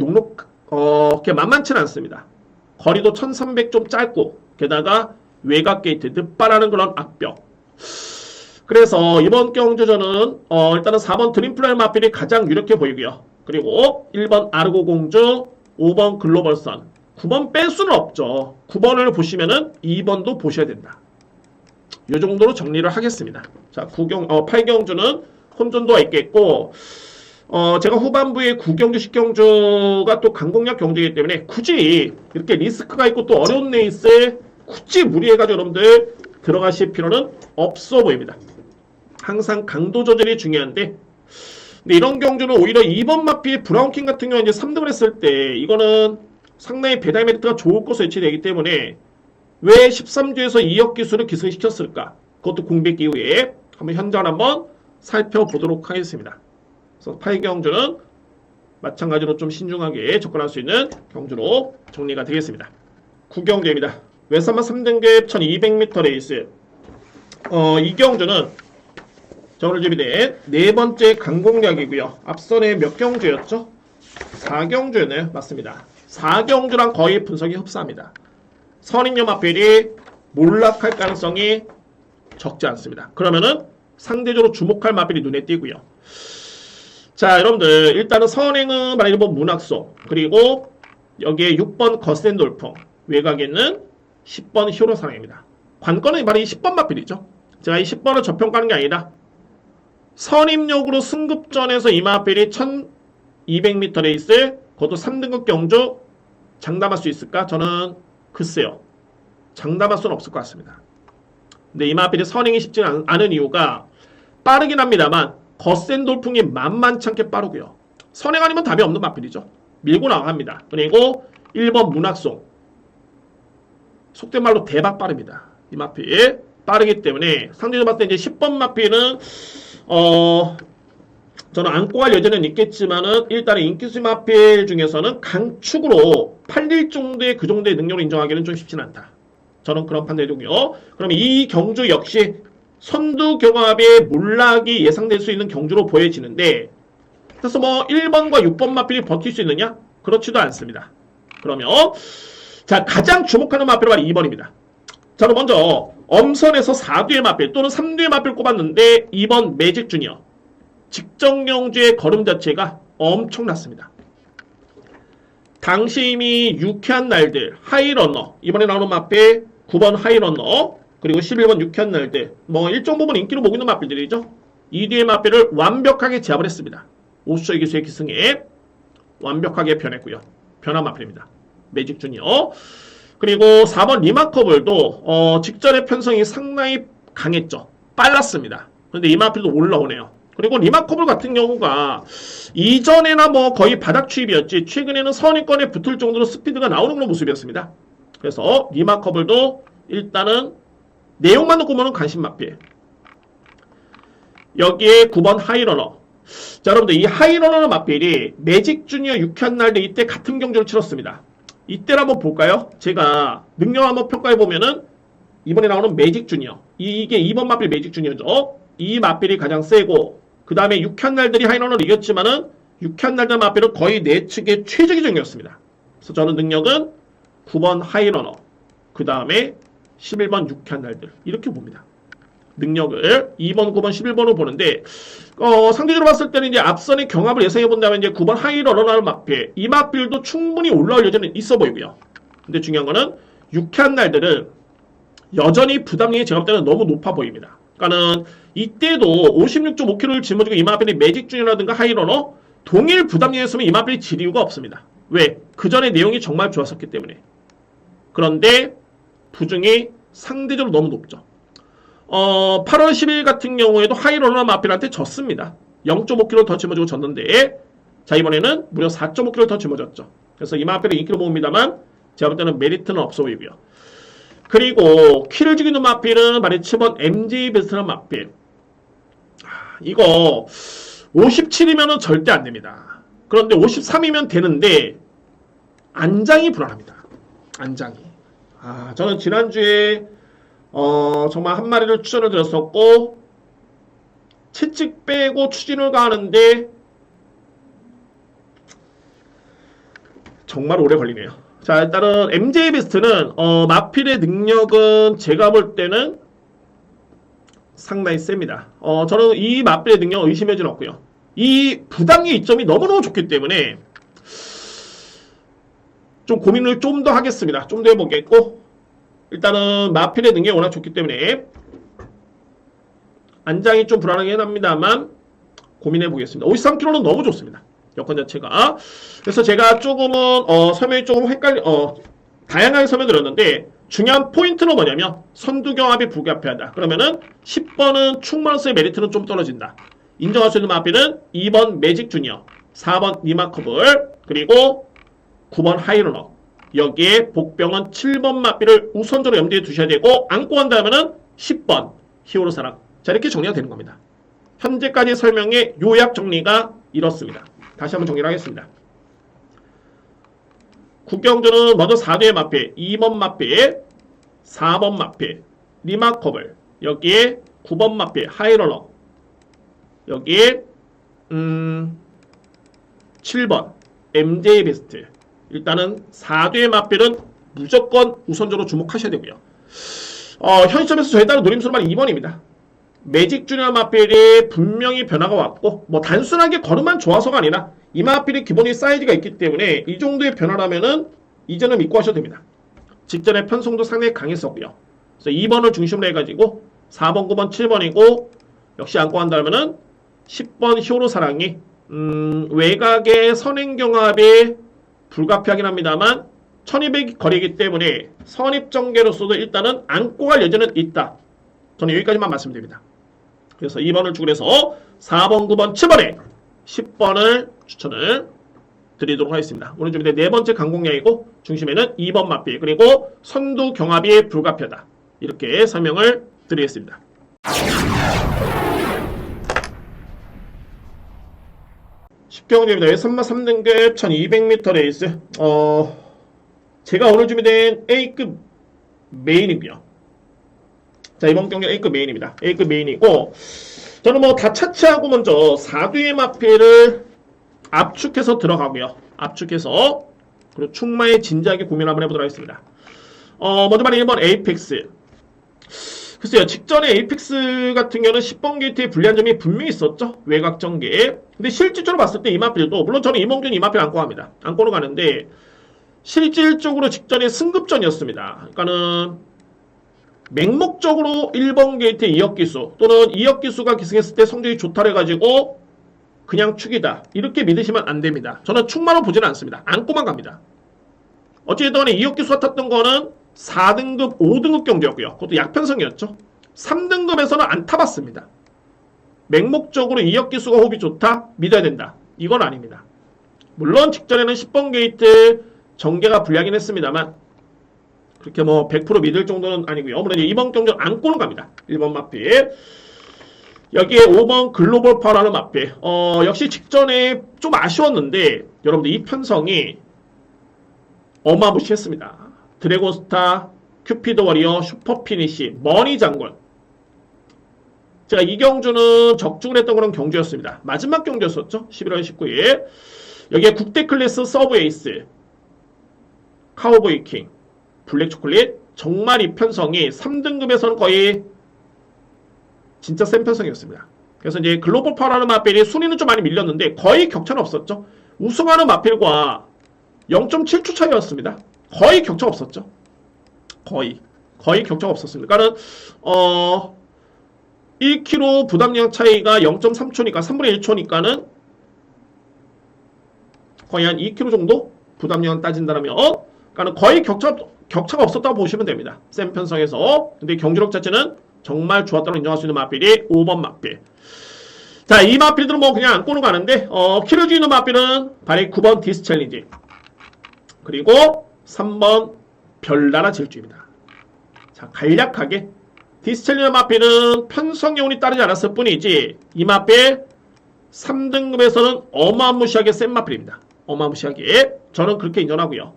그렇게 만만치는 않습니다. 거리도 1300 좀 짧고 게다가 외곽 게이트, 늦바라는 그런 악벽. 그래서 이번 경주전은 일단은 4번 드림플라이 마필이 가장 유력해 보이고요. 그리고 1번 아르고 공주, 5번 글로벌선, 9번 뺄 수는 없죠. 9번을 보시면은 2번도 보셔야 된다. 이 정도로 정리를 하겠습니다. 자, 8경주는 혼전도가 있겠고, 제가 후반부에 9경주, 10경주가 또 강공략 경주이기 때문에 굳이 이렇게 리스크가 있고 또 어려운 레이스에 굳이 무리해가지고 여러분들 들어가실 필요는 없어 보입니다. 항상 강도 조절이 중요한데, 근데 이런 경주는 오히려 2번 마필 브라운킹 같은 경우는 이제 3등을 했을 때 이거는 상당히 배달 메리트가 좋을 것으로 예측되기 때문에 왜 13주에서 2억 기수를 기승시켰을까? 그것도 공백 이후에 한번 현장을 한번 살펴보도록 하겠습니다. 그래서 8경주는 마찬가지로 좀 신중하게 접근할 수 있는 경주로 정리가 되겠습니다. 9경주입니다. 외산마 3등급 1200m 레이스. 이 경주는 오늘 준비된 네 번째 강공략이고요. 앞선에 몇 경주였죠? 4경주였나요? 맞습니다. 4경주랑 거의 분석이 흡사합니다. 선임료 마필이 몰락할 가능성이 적지 않습니다. 그러면은 상대적으로 주목할 마필이 눈에 띄고요. 자, 여러분들 일단은 선행은 만약에 뭐 문학소, 그리고 여기에 6번 거센 돌풍, 외곽에 있는 10번 히어로 사랑입니다. 관건은 바로 이 10번 마필이죠. 제가 이 10번을 저평가하는 게 아니라 선임력으로 승급전에서 이 마필이 1200m 레이스, 그것도 3등급 경주 장담할 수 있을까? 저는 글쎄요. 장담할 수는 없을 것 같습니다. 근데 이 마필이 선행이 쉽지 않은 이유가 빠르긴 합니다만 거센 돌풍이 만만치 않게 빠르고요. 선행 아니면 답이 없는 마필이죠. 밀고 나갑니다. 그리고 1번 문학송. 속된 말로 대박 빠릅니다. 이 마필 빠르기 때문에 상대적으로 봤을 때 이제 10번 마필은 저는 안고 갈 여지는 있겠지만은 일단은 인기수 마필 중에서는 강축으로 팔릴 정도의 그 정도의 능력을 인정하기는 좀 쉽진 않다. 저는 그런 판단이고요. 그럼 이 경주 역시 선두 경합의 몰락이 예상될 수 있는 경주로 보여지는데, 그래서 뭐 1번과 6번 마필이 버틸 수 있느냐? 그렇지도 않습니다. 그러면 자, 가장 주목하는 마필은 바로 2번입니다. 자, 그럼 먼저 엄선에서 4두의 마필 또는 3두의 마필 꼽았는데 2번 매직 주니어. 직전 경주의 걸음 자체가 엄청났습니다. 당시 이미 유쾌한 날들, 하이러너, 이번에 나오는 마필 9번 하이러너, 그리고 11번 유쾌한 날들, 뭐 일정 부분 인기로 보고 있는 마필들이죠. 이 뒤의 마필을 완벽하게 제압을 했습니다. 50초의 기수의 기승에 완벽하게 변했고요. 변한 마필입니다. 매직 주니어. 그리고 4번 리마커블도 직전의 편성이 상당히 강했죠. 빨랐습니다. 그런데 이 마필도 올라오네요. 그리고 리마커블 같은 경우가 이전에나 뭐 거의 바닥 추입이었지 최근에는 선입권에 붙을 정도로 스피드가 나오는 그런 모습이었습니다. 그래서 리마커블도 일단은 내용만 놓고 보면 관심 마필. 여기에 9번 하이러너. 자, 여러분들 이 하이러너 마필이 매직 주니어 유쾌한 날들 이때 같은 경주를 치렀습니다. 이때를 한번 볼까요? 제가 능력 한번 평가해 보면은 이번에 나오는 매직 주니어. 이게 2번 마필 매직 주니어죠. 이 마필이 가장 세고 그 다음에 유쾌한 날들이 하이러너를 이겼지만은 유쾌한 날들 마필은 거의 내측의 최적의 정이었습니다. 그래서 저는 능력은 9번 하이러너, 그 다음에 11번 유쾌한 날들 이렇게 봅니다. 능력을 2번, 9번, 11번으로 보는데 상대적으로 봤을 때는 이제 앞선의 경합을 예상해 본다면 이제 9번 하이러너라는 마필, 이 마필도 충분히 올라올 여지는 있어 보이고요. 근데 중요한 거는 유쾌한 날들은 여전히 부담력이 제가 볼 때는 너무 높아 보입니다. 그러니까는 이때도 56.5kg를 짊어지고 이 마필이 매직 중이라든가 하이러너 동일 부담력이었으면 이 마필이 질 이유가 없습니다. 왜? 그 전에 내용이 정말 좋았었기 때문에. 그런데 부중이 상대적으로 너무 높죠. 8월 10일 같은 경우에도 하이러너 마필한테 졌습니다. 0.5kg 더 짊어지고 졌는데 자 이번에는 무려 4.5kg 더 짊어졌죠. 그래서 이 마필의 인기로 봅니다만 제가 볼 때는 메리트는 없어 보이고요. 그리고 키를 죽이는 마필은 말이 7번 MJ 베스트라는 마필. 이거 57이면은 절대 안 됩니다. 그런데 53이면 되는데 안장이 불안합니다. 안장이. 저는 지난주에 정말 한 마리를 추천을 드렸었고 채찍 빼고 추진을 가는데 정말 오래 걸리네요. 자, 일단은 MJ 베스트는 마필의 능력은 제가 볼 때는 상당히 셉니다. 저는 이 마필의 능력 의심하지는 없고요. 이 부당의 이점이 너무너무 좋기 때문에 좀 고민을 좀 더 하겠습니다. 좀 더 해보겠고 일단은 마필의 능력이 워낙 좋기 때문에 안장이 좀 불안하긴 합니다만 고민해 보겠습니다. 53kg는 너무 좋습니다. 여건 자체가. 그래서 제가 조금은 설명이 조금 다양하게 설명드렸는데 중요한 포인트는 뭐냐면 선두경합이 불가피하다. 그러면은 10번은 충만로서의 메리트는 좀 떨어진다. 인정할 수 있는 마필은 2번 매직 주니어, 4번 리마커블, 그리고 9번 하이러너. 여기에 복병은 7번 마필을 우선적으로 염두에 두셔야 되고 안고 한다면은 10번 히어로 사랑. 자 이렇게 정리가 되는 겁니다. 현재까지 설명의 요약 정리가 이렇습니다. 다시 한번 정리를 하겠습니다. 국경주는 먼저 4대의 마필, 2번 마필, 4번 마필, 리마커블, 여기에 9번 마필, 하이러너, 여기에 7번 MJ 베스트. 일단은 4대의 마필은 무조건 우선적으로 주목하셔야 되고요. 현 시점에서 저에 따른 노림수는 2번입니다. 매직 주니어 마필이 분명히 변화가 왔고 단순하게 걸음만 좋아서가 아니라 이 마필이 기본이 사이즈가 있기 때문에 이 정도의 변화라면은 이제는 믿고 하셔도 됩니다. 직전에 편성도 상당히 강했었고요. 그래서 2번을 중심으로 해가지고 4번, 9번, 7번이고 역시 안고 한다면은 10번 히어로 사랑이 외곽의 선행경합이 불가피하긴 합니다만 1200 거리이기 때문에 선입전개로서도 일단은 안고 갈 여지는 있다. 저는 여기까지만 말씀드립니다. 그래서 2번을 주고 해서 4번, 9번, 7번에 10번을 추천을 드리도록 하겠습니다. 오늘 준비된 네 번째 강공략이고 중심에는 2번 마필 그리고 선두 경합이 불가피하다. 이렇게 설명을 드리겠습니다. 십경주입니다. 외선마 3등급 1200m 레이스. 제가 오늘 준비된 A급 메인이고요. 자, 이번 경기는 A급 메인입니다. A급 메인이고, 저는 다 차치하고 먼저 4뒤의 마필을 압축해서 들어가고요. 압축해서, 그리고 충마에 진지하게 고민을 한번 해보도록 하겠습니다. 먼저 말하는 1번 에이펙스. 글쎄요, 직전에 에이펙스 같은 경우는 10번 게이트에 불리한 점이 분명히 있었죠. 외곽 전개. 근데 실질적으로 봤을 때 이 마필도, 물론 저는 이몽준 이 마필 안고 갑니다. 안고로 가는데, 실질적으로 직전에 승급전이었습니다. 그러니까는, 맹목적으로 1번 게이트의 이역기수 또는 이역기수가 기승했을 때 성적이 좋다 해가지고 그냥 축이다 이렇게 믿으시면 안됩니다. 저는 축만으로 보지는 않습니다. 안고만 갑니다. 어찌됐든 이역기수가 탔던 거는 4등급 5등급 경주였고요. 그것도 약편성이었죠. 3등급에서는 안 타봤습니다. 맹목적으로 이역기수가 호흡이 좋다 믿어야 된다 이건 아닙니다. 물론 직전에는 10번 게이트 전개가 불리하긴 했습니다만 그렇게 100% 믿을 정도는 아니고요. 물론 이번 경주는 안고는 갑니다. 1번 마필. 여기에 5번 글로벌 파워라는 마필. 역시 직전에 좀 아쉬웠는데 여러분들 이 편성이 어마무시했습니다. 드래곤스타, 큐피드 워리어, 슈퍼피니시, 머니 장군. 제가 이 경주는 적중을 했던 그런 경주였습니다. 마지막 경주였었죠. 11월 19일. 여기에 국대 클래스 서브 에이스, 카우보이 킹, 블랙 초콜릿. 정말 이 편성이 3등급에서는 거의 진짜 센 편성이었습니다. 그래서 이제 글로벌 파워라는 마필이 순위는 좀 많이 밀렸는데 거의 격차는 없었죠. 우승하는 마필과 0.7초 차이였습니다. 거의 격차 없었죠. 거의 격차가 없었습니다. 그러니까는 1kg 부담량 차이가 0.3초니까 3분의 1초니까는 거의 한 2kg 정도 부담량 따진다면 그러니까는 거의 격차가 없었다고 보시면 됩니다. 센 편성에서. 근데 경주력 자체는 정말 좋았다고 인정할 수 있는 마필이 5번 마필. 자, 이 마필들은 뭐 그냥 안고는 가는데 키를 주는 마필은 바로 9번 디스 챌린지, 그리고 3번 별나라 질주입니다. 자, 간략하게 디스 챌린지 마필은 편성 여운이 따르지 않았을 뿐이지 이 마필 3등급에서는 어마무시하게 센 마필입니다. 어마무시하게. 저는 그렇게 인정하고요.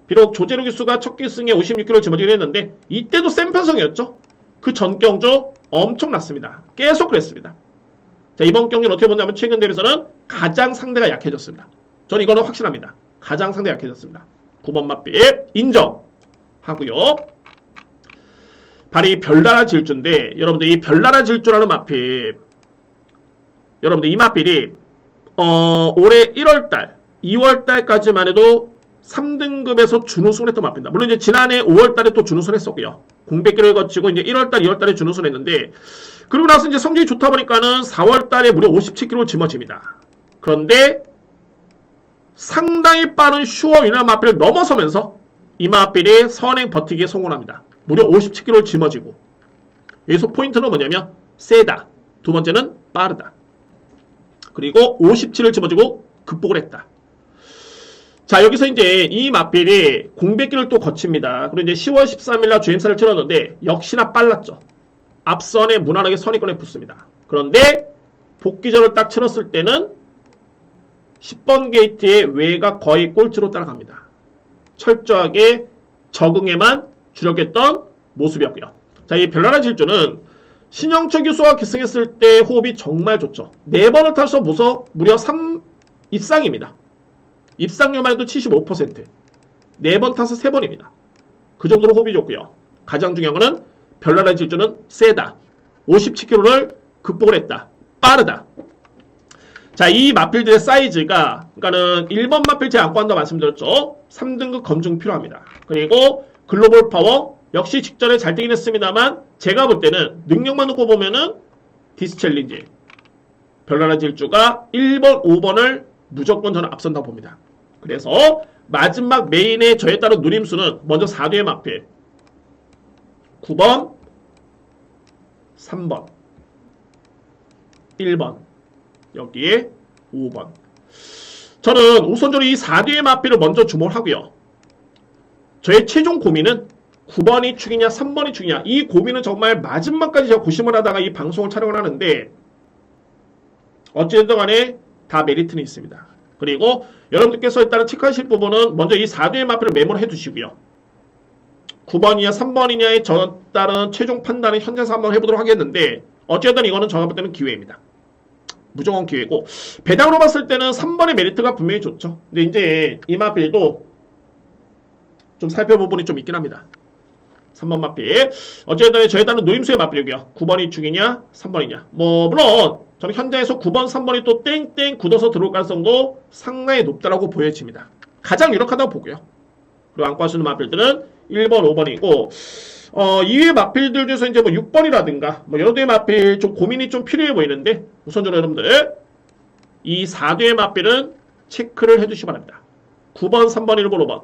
비록 조재로 기수가 첫 기승에 56kg를 짊어지긴 했는데 이때도 센 편성이었죠. 그 전 경주 엄청났습니다. 계속 그랬습니다. 자, 이번 경기는 어떻게 보냐면 최근 대회에서는 가장 상대가 약해졌습니다. 저는 이거는 확실합니다. 가장 상대가 약해졌습니다. 9번 마필 인정하고요. 바로 이 별나라 질주인데 여러분들 이 별나라 질주라는 마필, 여러분들 이 마필이 올해 1월달 2월달까지만 해도 3등급에서 준우승을 했던 마필입니다. 물론 이제 지난해 5월달에 또 준우승을 했었고요. 공백기를 거치고 이제 1월달 2월달에 준우승을 했는데 그리고 나서 이제 성적이 좋다 보니까는 4월달에 무려 57kg를 짊어집니다. 그런데 상당히 빠른 슈어 위너 마필을 넘어서면서 이 마필이 선행 버티기에 성공합니다. 무려 57kg를 짊어지고. 여기서 포인트는 뭐냐면 세다. 두 번째는 빠르다. 그리고 57을 짊어지고 극복을 했다. 자, 여기서 이제 이 마필이 공백기를 또 거칩니다. 그리고 이제 10월 13일날 주행사를 치렀는데 역시나 빨랐죠. 앞선에 무난하게 선의권에 붙습니다. 그런데 복귀전을 딱 치렀을 때는 10번 게이트의 외가 거의 꼴찌로 따라갑니다. 철저하게 적응에만 주력했던 모습이었고요. 자, 이 별나라 질주는 신영철 교수와 기승했을 때 호흡이 정말 좋죠. 4번을 타서 무려 3 입상입니다. 입상률만 해도 75%. 4번 타서 3번입니다. 그 정도로 호흡이 좋고요. 가장 중요한 거는 별나라 질주는 세다. 57kg를 극복을 했다. 빠르다. 자, 이 마필들의 사이즈가, 그러니까는 1번 마필 제가 안고 한다고 말씀드렸죠. 3등급 검증 필요합니다. 그리고 글로벌 파워, 역시 직전에 잘 뛰긴 했습니다만, 제가 볼 때는 능력만 놓고 보면은 디스 챌린지, 별나라 질주가 1번, 5번을 무조건 저는 앞선다고 봅니다. 그래서 마지막 메인의 저에 따른 누림수는 먼저 4뒤의 마필 9번, 3번, 1번, 여기에 5번. 저는 우선적으로 이 4뒤의 마필을 먼저 주목을 하고요. 저의 최종 고민은 9번이 축이냐 3번이 축이냐, 이 고민은 정말 마지막까지 제가 고심을 하다가 이 방송을 촬영을 하는데 어찌됐든 간에 다 메리트는 있습니다. 그리고 여러분들께서 일단은 체크하실 부분은 먼저 이 4뒤의 마필을 메모를 해두시고요. 9번이냐 3번이냐에 저 따른 최종 판단은 현장에서 한번 해보도록 하겠는데 어쨌든 이거는 제가 볼 때는 기회입니다. 무조건 기회고, 배당으로 봤을 때는 3번의 메리트가 분명히 좋죠. 근데 이제 이 마필도 좀 살펴볼 부분이 좀 있긴 합니다. 3번 마필. 어쨌든 저에 따른 노림수의 마필이고요. 9번이 축이냐 3번이냐. 뭐 물론 저는 현장에서 9번 3번이 또 땡땡 굳어서 들어올 가능성도 상당히 높다라고 보여집니다. 가장 유력하다고 보고요. 그리고 안고 할 수 있는 마필들은 1번 5번이고 이외의 마필들 중에서 이제 뭐 6번이라든가 뭐 여러 대의 마필 좀 고민이 좀 필요해 보이는데 우선적으로 여러분들 이 4대의 마필은 체크를 해주시기 바랍니다. 9번 3번 1번 5번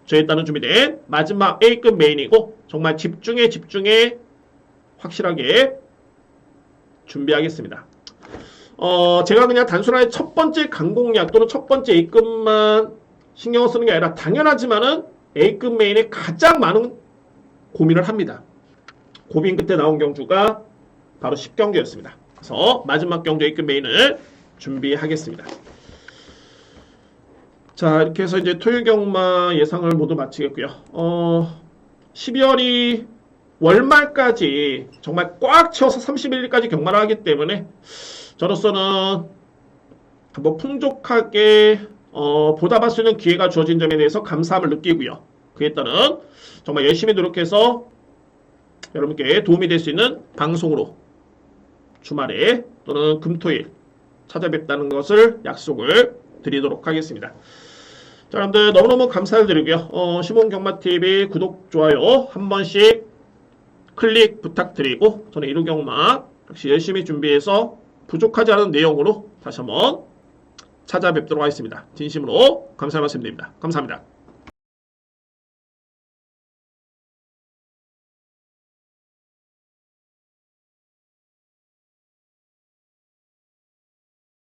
저에 따른 준비된 마지막 A급 메인이고 정말 집중해 확실하게 준비하겠습니다. 제가 그냥 단순하게 첫 번째 강공략 또는 첫 번째 A급만 신경을 쓰는 게 아니라 당연하지만은 A급 메인에 가장 많은 고민을 합니다. 고민 끝에 나온 경주가 바로 10경주였습니다. 그래서 마지막 경주 A급 메인을 준비하겠습니다. 자, 이렇게 해서 이제 토요일 경마 예상을 모두 마치겠고요. 12월이 월말까지 정말 꽉 채워서 31일까지 경마를 하기 때문에 저로서는 뭐 풍족하게 보답할 수 있는 기회가 주어진 점에 대해서 감사함을 느끼고요. 그에 따른 정말 열심히 노력해서 여러분께 도움이 될 수 있는 방송으로 주말에 또는 금토일 찾아뵙다는 것을 약속을 드리도록 하겠습니다. 자, 여러분들 너무너무 감사드리고요. 시몬경마TV 구독, 좋아요 한 번씩 클릭 부탁드리고 저는 이루경마 역시 열심히 준비해서 부족하지 않은 내용으로 다시 한번 찾아뵙도록 하겠습니다. 진심으로 감사의 말씀드립니다. 감사합니다.